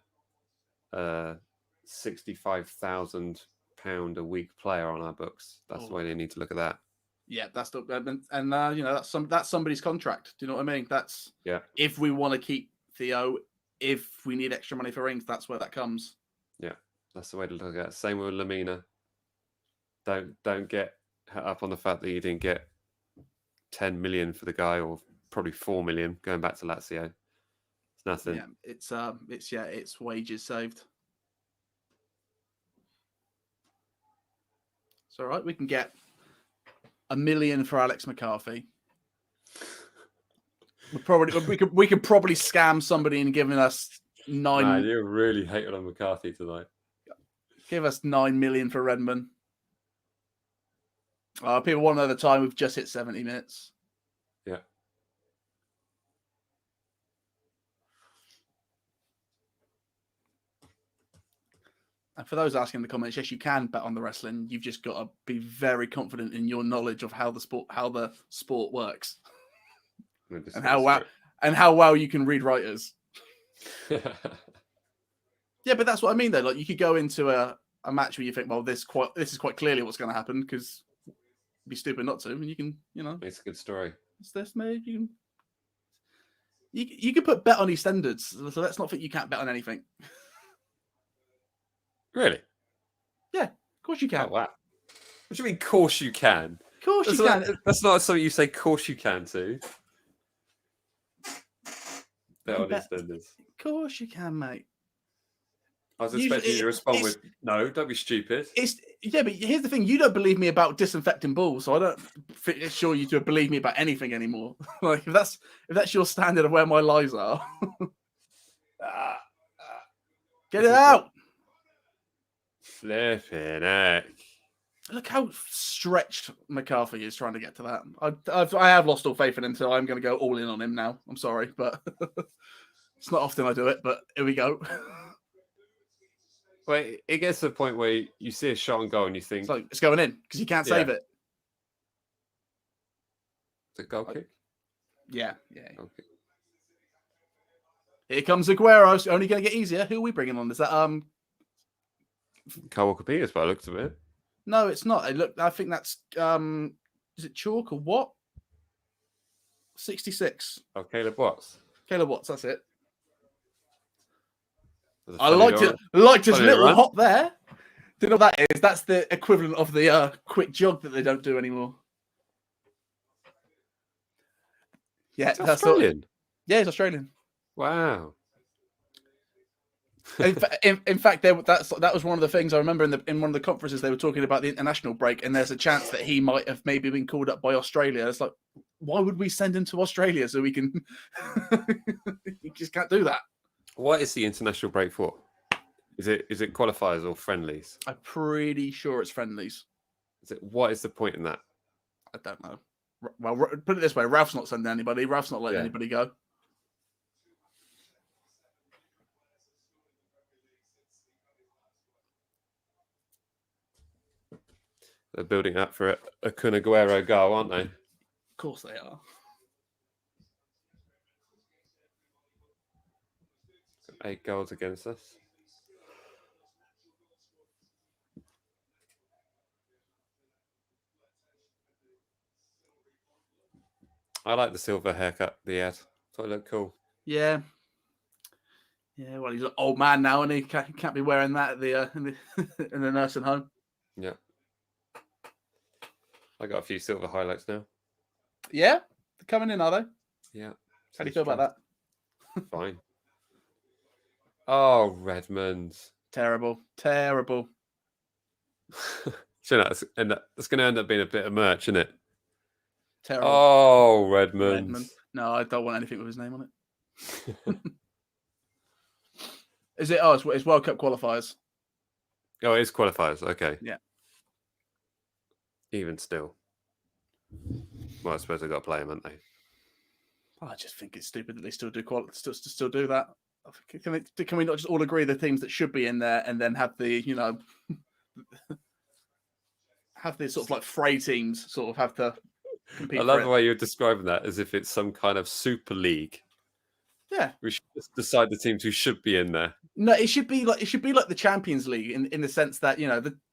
£65,000 a week player on our books. That's the way they need to look at that. Yeah, that's the you know, that's somebody's contract. Do you know what I mean? That's if we want to keep Theo, if we need extra money for rings, that's where that comes. Yeah, that's the way to look at it. Same with Lamina. Don't get up on the fact that you didn't get 10 million for the guy, or probably 4 million going back to Lazio. It's nothing. Yeah, it's wages saved. It's all right. We can get $1 million for Alex McCarthy. We could probably scam somebody into giving us 9. Man, you're really hating on McCarthy tonight. Give us 9 million for Redmond. People want to know the time. We've just hit 70 minutes. Yeah. And for those asking in the comments, yes, you can bet on the wrestling. You've just got to be very confident in your knowledge of how the sport works, and how well you can read writers. Yeah, but that's what I mean, though. Like, you could go into a match where you think, well, this is quite clearly what's going to happen, because it'd be stupid not to. And you can, it's a good story. It's this, maybe you can put bet on EastEnders. So let's not think you can't bet on anything. Really? Yeah, of course you can. Oh, wow. What do you mean, course you can? Of course you can. That's not something you say, course you can to. Bet on EastEnders. Of course you can, mate. I was expecting you to respond with, no, don't be stupid. Yeah, but here's the thing. You don't believe me about disinfecting balls, so I don't assure you to believe me about anything anymore. Like, if that's your standard of where my lies are. Get it out. Flipping heck. Look how stretched McCarthy is trying to get to that. I have lost all faith in him, so I'm going to go all in on him now. I'm sorry, but it's not often I do it, but here we go. Wait, it gets to the point where you see a shot on goal and you think... It's going in, because you can't save it. Is it goal kick? Yeah. Goal kick. Here comes Aguero. It's only going to get easier. Who are we bringing on? Is that... Kyle Walker-Peters, by the looks of it. No, it's not. I think that's... is it Chalk or what? 66. Oh, Caleb Watts. Caleb Watts, that's it. I liked his little hop there. Do you know what that is? That's the equivalent of the quick jog that they don't do anymore. Yeah, that's Australian. Yeah, he's Australian. Wow. In fact, that was one of the things I remember in one of the conferences they were talking about the international break, and there's a chance that he might have maybe been called up by Australia. It's like, why would we send him to Australia so we can? You just can't do that. What is the international break for? Is it qualifiers or friendlies? I'm pretty sure it's friendlies. What is the point in that? I don't know. Well, put it this way: Ralph's not sending anybody. Ralph's not letting anybody go. They're building up for a Kun Aguero goal, aren't they? Of course they are. 8 goals against us. I like the silver haircut the ad. Thought it looked cool. Yeah. Yeah, well, he's an old man now, and he can't be wearing that in the nursing home. Yeah. I got a few silver highlights now. Yeah? They're coming in, are they? Yeah. How do you feel about that? Fine. Oh, Redmond. Terrible. So that's going to end up being a bit of merch, isn't it? Terrible. Oh, Redmond. No, I don't want anything with his name on it. Is it? Oh, it's World Cup qualifiers. Oh, it is qualifiers. Okay. Yeah. Even still. Well, I suppose they've got to play them, haven't they? I just think it's stupid that they still do still do that. Can we not just all agree the teams that should be in there and then have the, have the sort of like fray teams sort of have to compete? I love the way you're describing that as if it's some kind of super league. Yeah. We should just decide the teams who should be in there. No, it should be like the Champions League in the sense that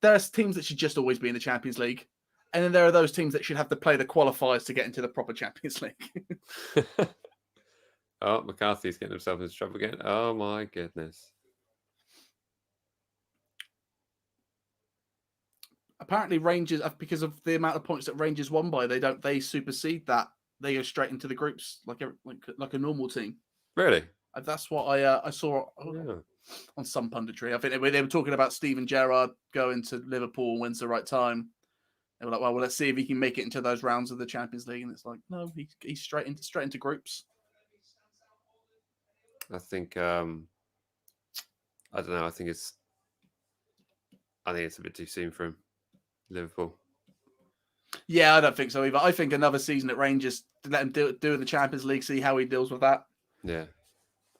there's teams that should just always be in the Champions League, and then there are those teams that should have to play the qualifiers to get into the proper Champions League. Oh, McCarthy's getting himself into trouble again. Oh my goodness. Apparently, Rangers, because of the amount of points that Rangers won by, they supersede that. They go straight into the groups like a normal team. Really? That's what I saw on some punditry. I think they were talking about Steven Gerrard going to Liverpool when's the right time. They were like, well, let's see if he can make it into those rounds of the Champions League. And it's like, no, he's straight into groups. I think I don't know. I think it's a bit too soon for him. Liverpool. Yeah, I don't think so either. I think another season at Rangers to let him do in the Champions League, see how he deals with that. Yeah.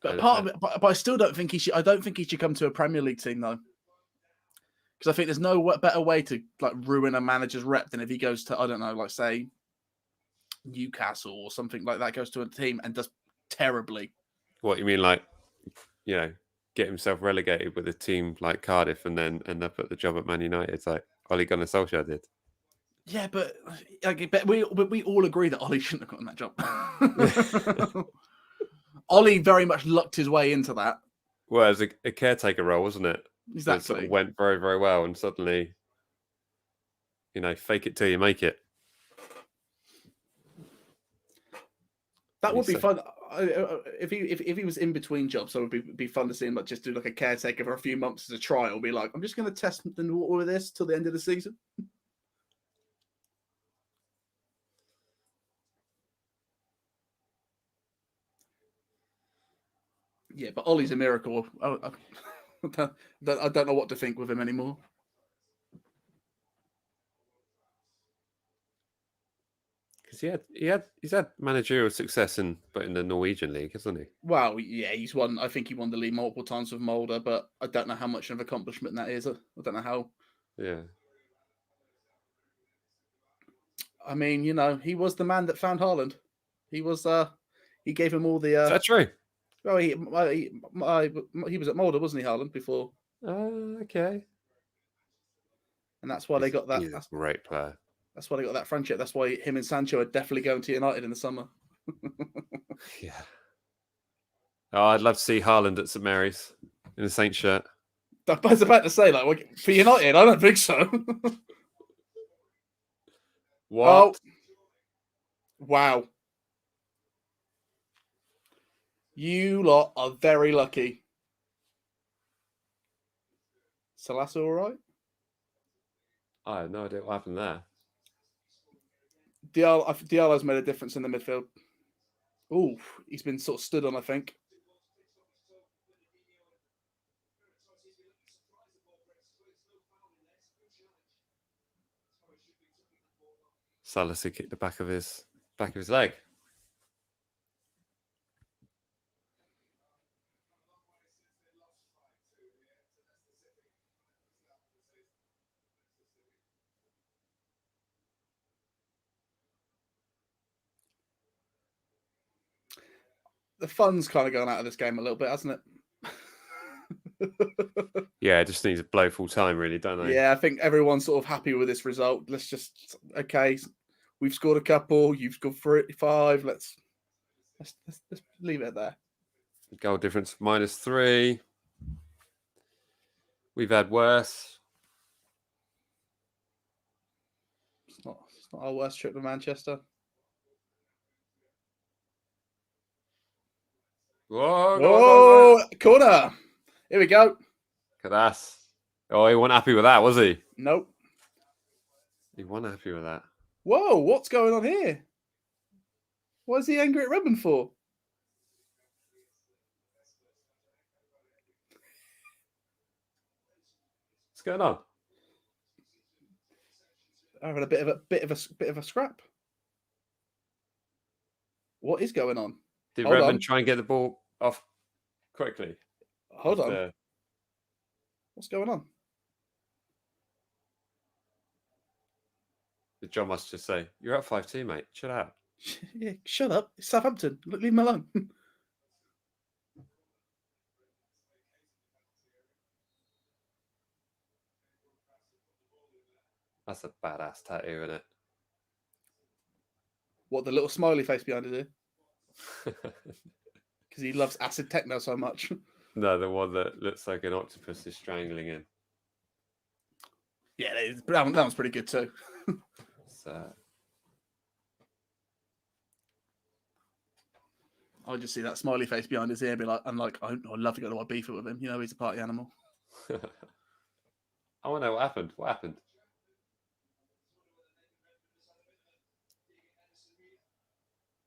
But but I still don't think he should. I don't think he should come to a Premier League team though, because I think there's no better way to like ruin a manager's rep than if he goes to, I don't know, like say Newcastle or something like that, goes to a team and does terribly. What you mean, like get himself relegated with a team like Cardiff and then end up at the job at Man United? It's like Ole Gunnar Solskjaer did. Yeah, but we all agree that Ollie shouldn't have gotten that job. Ollie very much lucked his way into that. Well, it was a caretaker role, wasn't it? Exactly. It sort of went very, very well, and suddenly, fake it till you make it. That would be fun. If he was in between jobs, so it would be fun to see him like just do like a caretaker for a few months as a trial. Be like, I'm just going to test the water with this till the end of the season. Yeah, but Ollie's a miracle. I don't know what to think with him anymore. Because he's had managerial success in the Norwegian league, hasn't he? Well, yeah, he's won. I think he won the league multiple times with Mulder, but I don't know how much of an accomplishment that is. I don't know how. Yeah. I mean, he was the man that found Haaland. He was. He gave him all the. Is that true? Well, he was at Mulder, wasn't he, Haaland, before? Okay. And that's why they got that. He's a great player. That's why they got that friendship. That's why him and Sancho are definitely going to United in the summer. Yeah. Oh, I'd love to see Haaland at St Mary's in a Saints shirt. I was about to say, like, for United, I don't think so. What? Oh. Wow. You lot are very lucky. Salasso all right? I have no idea what happened there. Diallo's made a difference in the midfield. Ooh, he's been sort of stood on, I think. Salassi kicked the back of his leg. The fun's kind of gone out of this game a little bit, hasn't it? Yeah, it just needs to blow full time, really, don't they? Yeah, I think everyone's sort of happy with this result. Let's just we've scored a couple. You've scored 35. Let's leave it there. Goal difference -3. We've had worse. It's not our worst trip to Manchester. Whoa! Corner. Here we go. Look at that. Oh, he wasn't happy with that, was he? Nope. He wasn't happy with that. Whoa, what's going on here? What is he angry at Redmond for? What's going on? Having a bit of a scrap. What is going on? Did Redmond try and get the ball off quickly? Hold on. What's going on? Did John must just say, "You're up 5-2, mate. Chill out." Yeah, shut up. It's Southampton. Leave him alone. That's a badass tattoo, isn't it? What, the little smiley face behind his ear? Because he loves acid techno so much. No, the one that looks like an octopus is strangling him. Yeah, that one's pretty good too. So I just see that smiley face behind his ear, be like, I'd love to go to Ibiza with him. You know, he's a party animal. I want to know what happened. What happened?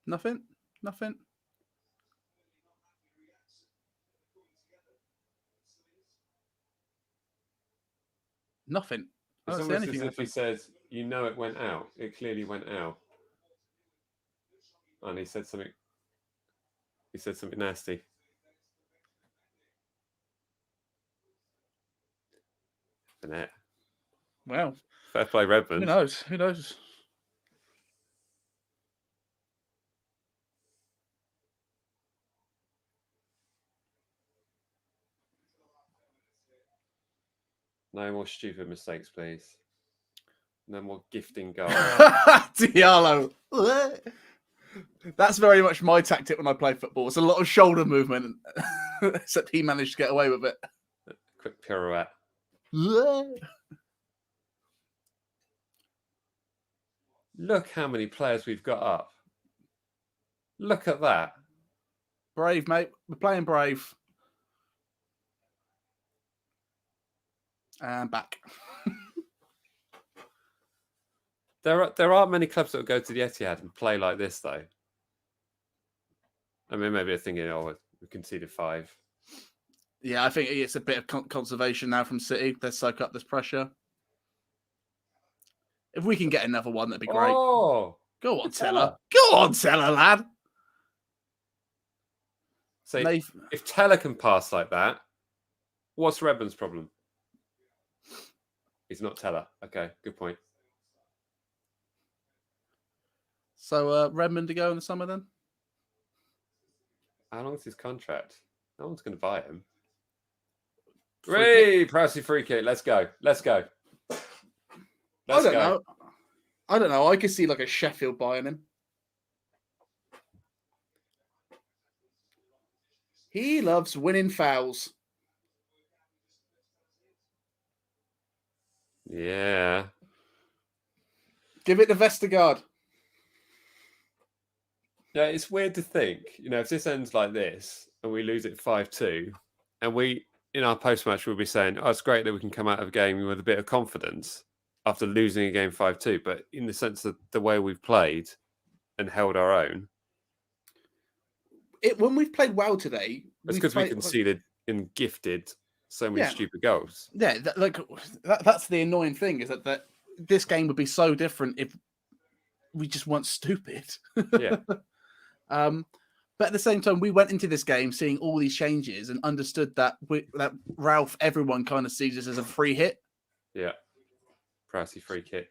Nothing. Nothing. I It's don't see almost anything. as if he says, "You know, it went out. It clearly went out." And he said something. He said something nasty. And it. Well, Fair play, Redmond. Who knows? No more stupid mistakes, please. No more gifting goals. Diallo. That's very much my tactic when I play football. It's a lot of shoulder movement, except he managed to get away with it. Quick pirouette. Look how many players we've got up. Look at that. Brave, mate. We're playing brave. And back. There aren't many clubs that will go to the Etihad and play like this, though. I mean, maybe they're thinking, oh, we conceded 5. Yeah, I think it's a bit of conservation now from City. They soak up this pressure. If we can get another one, that'd be great. Oh, go on, Teller. Go on, Teller, lad. So if Teller can pass like that, what's Redmond's problem? He's not Teller. Okay, good point. So Redmond to go in the summer then? How long is his contract? No one's going to buy him. Ray, Prowsey free kick. Let's go. I don't know. I could see like a Sheffield buying him. He loves winning fouls. Yeah. Give it to Vestergaard. Yeah, it's weird to think, if this ends like this and we lose it 5-2, and we, in our post-match, we'll be saying, oh, it's great that we can come out of a game with a bit of confidence after losing a game 5-2, but in the sense that the way we've played and held our own. When we've played well today... It's because we conceded and gifted so many stupid goals. Yeah, that's the annoying thing, is that this game would be so different if we just weren't stupid. Yeah. But at the same time, we went into this game seeing all these changes and understood that Ralph, everyone kind of sees this as a free hit. Yeah. Prowsey free kick.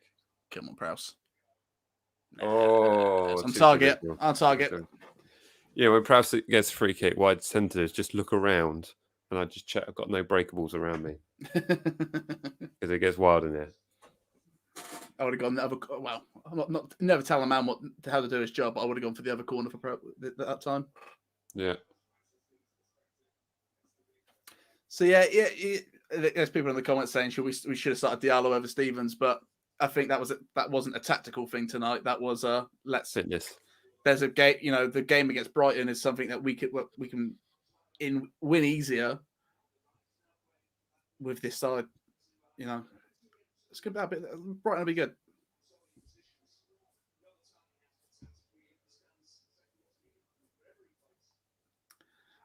Come on, Prowse. Oh, on target. On target. Yeah, when Prowse gets a free kick, what I'd tend to do is just look around and I just check I've got no breakables around me. Because it gets wild in here. I would have gone the other. Well, I'm never tell a man how to do his job. But I would have gone for the other corner for that time. Yeah. So yeah. There's people in the comments saying we should have started Diallo over Stevens, but I think that wasn't a tactical thing tonight. That was fitness. There's a game. The game against Brighton is something that we can win easier with this side. It's good. Brighton will be good.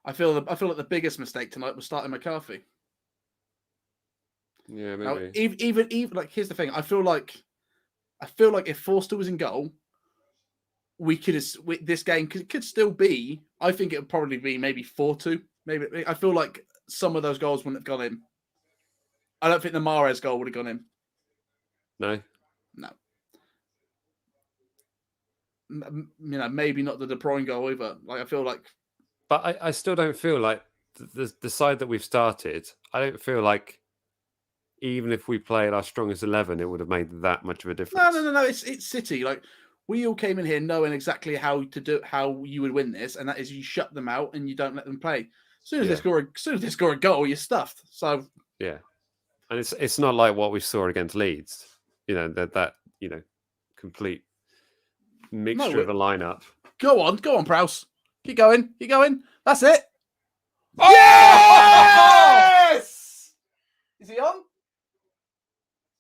I feel like the biggest mistake tonight was starting McCarthy. Yeah, maybe. Now, even like, here's the thing. I feel like if Forster was in goal, this game could still be. I think it would probably be maybe 4-2. Maybe I feel like some of those goals wouldn't have gone in. I don't think the Mahrez goal would have gone in. No. Maybe not the De Bruyne goal either. Like, I feel like, but I still don't feel like the side that we've started. I don't feel like even if we played our strongest 11, it would have made that much of a difference. No. It's City. Like we all came in here knowing exactly how you would win this, and that is you shut them out and you don't let them play. As soon as they score a goal, you're stuffed. So yeah, and it's not like what we saw against Leeds. You know that complete mixture of a lineup. Go on, Prowse. Keep going. That's it. Oh! Yes! Is he on?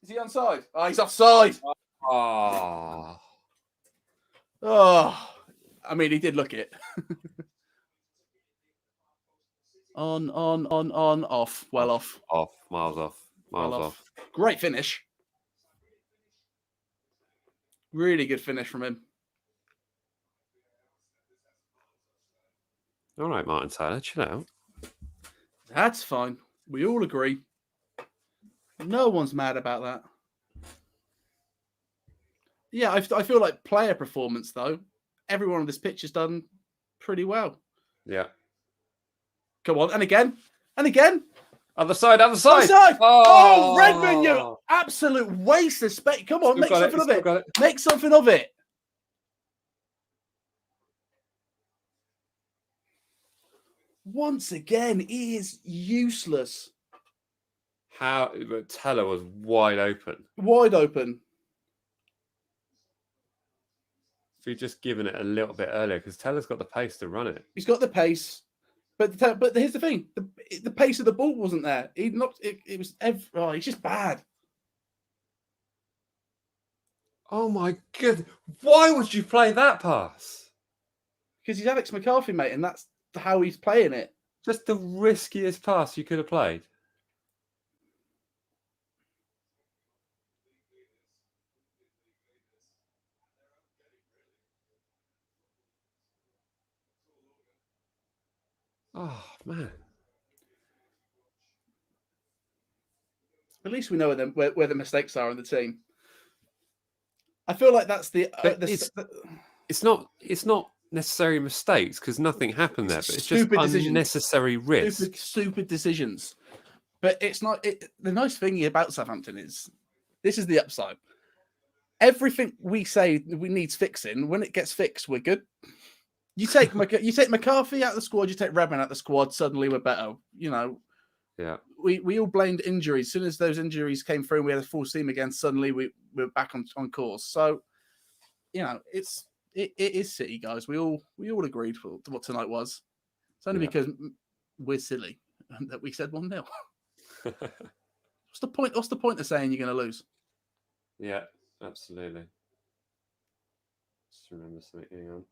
Is he onside? Oh, he's offside. Oh. Oh, I mean, he did look it. On, off. Well off. Off. Miles off. Miles off. Great finish. Really good finish from him. All right, Martin Tyler, chill out. That's fine. We all agree. No one's mad about that. Yeah, I feel like player performance, though, everyone on this pitch has done pretty well. Yeah. Come on, and again. Other side. Oh, Redmond, you absolute waste of space. Come on, make something of it. Make something of it. Once again, he is useless. But Teller was wide open. If you'd just given it a little bit earlier, because Teller's got the pace to run it. He's got the pace, but here's the thing: the pace of the ball wasn't there. He knocked it. It was he's just bad. Oh my god! Why would you play that pass? Because he's Alex McCarthy, mate, and that's how he's playing it. Just the riskiest pass you could have played. Oh man! At least we know where the mistakes are in the team. I feel like that's it's not necessary mistakes because nothing happened there, but it's just unnecessary risk. Stupid decisions. But it's not. The nice thing about Southampton is this is the upside. Everything we say we needs fixing. When it gets fixed, we're good. You take McCarthy out of the squad, you take Redmond out of the squad. Suddenly we're better. You know. Yeah. We all blamed injuries. As soon as those injuries came through, and we had a full steam again. Suddenly we're back on course. So, you know, it is City, guys. We all agreed for what tonight was. It's only because we're silly that we said 1-0. What's the point? What's the point of saying you're going to lose? Yeah, absolutely. Just remember something. Hang on.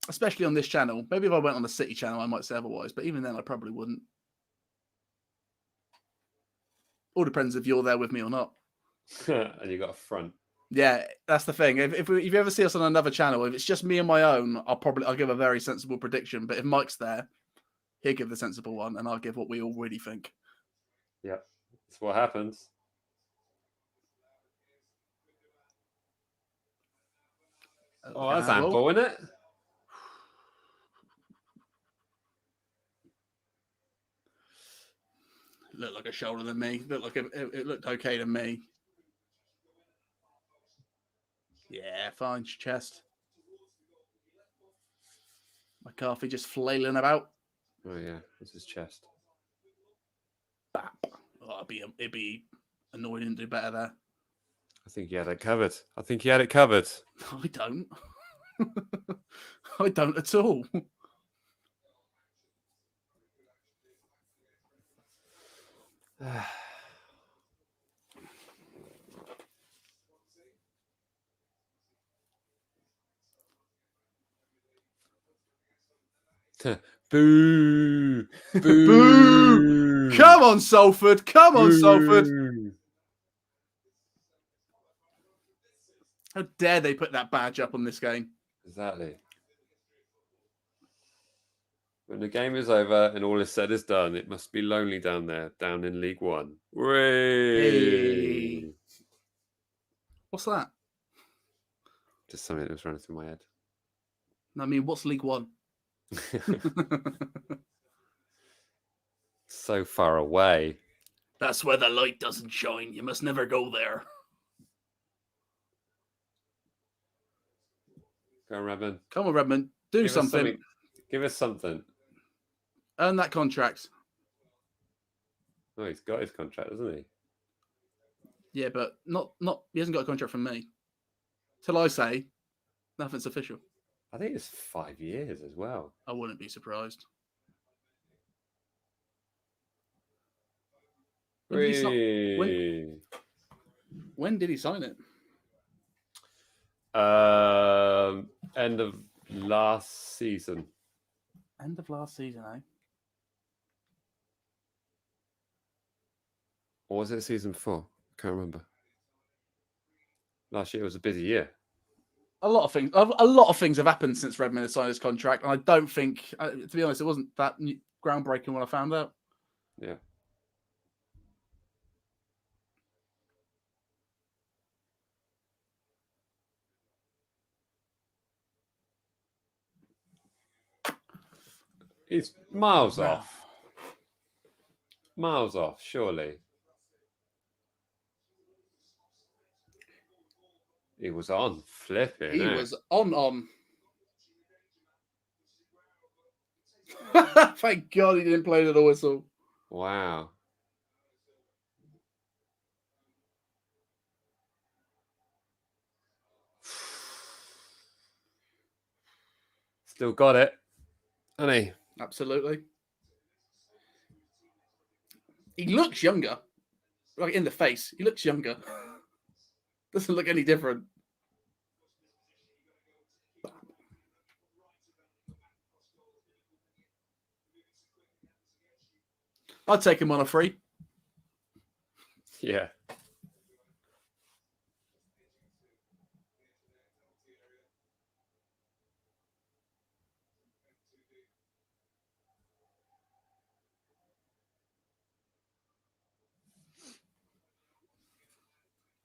Especially on this channel. Maybe if I went on the City channel, I might say otherwise. But even then, I probably wouldn't. All depends if you're there with me or not. And you got a front. Yeah, that's the thing. If you ever see us on another channel, if it's just me and my own, I'll give a very sensible prediction. But if Mike's there, he'll give the sensible one, and I'll give what we all really think. Yeah, that's what happens. Oh, that's ample, isn't it? Looked like a shoulder to me. It looked okay to me. Yeah, fine. Chest. McCarthy just flailing about. Oh yeah, this is his chest. Bap. Oh, it'd be annoying to do better there. I think he had it covered. I don't. I don't at all. Boo! Boo! Boo! Come on, Salford! Come on, Salford! How dare they put that badge up on this game? Exactly. When the game is over and all is said is done, it must be lonely down there, down in League One. Hey. What's that? Just something that was running through my head. I mean, what's League One? So far away. That's where the light doesn't shine. You must never go there. Go on, Redmond. Come on, Redmond. Do something. Give us something. Earn that contract. Oh, he's got his contract, hasn't he? Yeah, but not. He hasn't got a contract from me. Till I say nothing's official. I think it's 5 years as well. I wouldn't be surprised. When did he sign it? End of last season. End of last season, eh? Or was it season 4? Can't remember. Last year was a busy year. A lot of things have happened since Redmond signed his contract, and I don't think, to be honest, it wasn't that groundbreaking when I found out. Yeah. He's miles off. Miles off, surely. He was on flipping. He was on. Thank God he didn't play the whistle. Wow. Still got it, hasn't he? Absolutely. He looks younger. Like in the face, he looks younger. Doesn't look any different. I'd take him on a free. Yeah.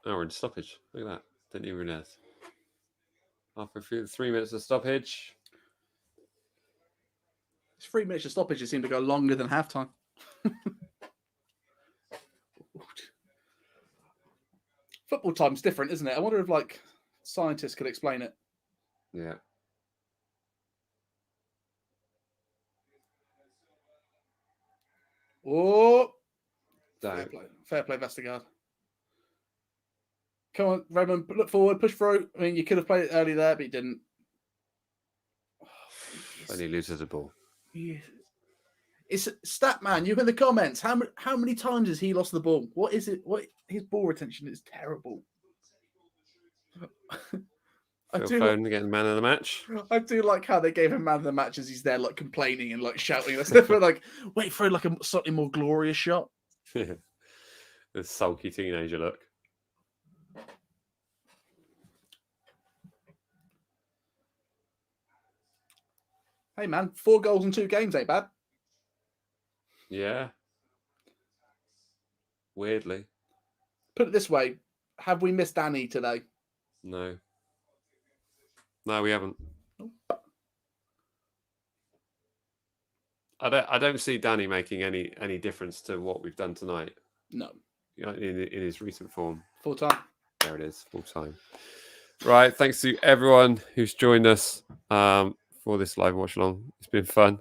Oh, we're in stoppage. Look at that. Didn't even realize. After 3 minutes of stoppage. It's 3 minutes of stoppage. It seemed to go longer than halftime. Football time's different, isn't it? I wonder if like scientists could explain it. Yeah. Oh, Don't. fair play, Vestergaard. Come on, Redmond, look forward, push through. I mean, you could have played it early there, but you didn't. And he loses the ball. Yeah. It's Statman. You in the comments. How many times has he lost the ball? What is it? What his ball retention is terrible. Phil Foden getting man of the match. I do like how they gave him man of the match as he's there, like complaining and like shouting. That's like wait for like a slightly more glorious shot. The sulky teenager look. Hey man, 4 goals in 2 games ain't bad. Yeah. Weirdly. Put it this way, have we missed Danny today? No. No, we haven't. I don't see Danny making any difference to what we've done tonight. No. In his recent form. Full time. There it is, full time. Right, thanks to everyone who's joined us for this live watch along. It's been fun.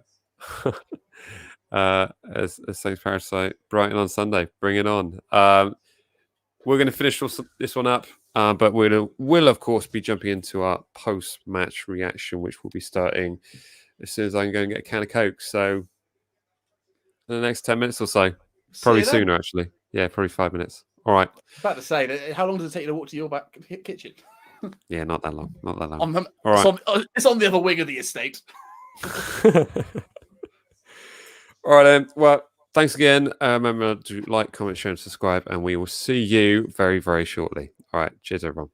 As Saints Parasite, Brighton on Sunday. Bring it on. We're going to finish this one up, but we'll of course be jumping into our post-match reaction, which will be starting as soon as I can go and get a can of Coke. So in the next 10 minutes or so, probably sooner actually. Yeah, probably 5 minutes. All right. About to say, how long does it take you to walk to your back kitchen? Yeah, not that long. Not that long. All right. It's on the other wing of the estate. All right, then. Well, thanks again. Remember to like, comment, share, and subscribe, and we will see you very, very shortly. All right. Cheers, everyone.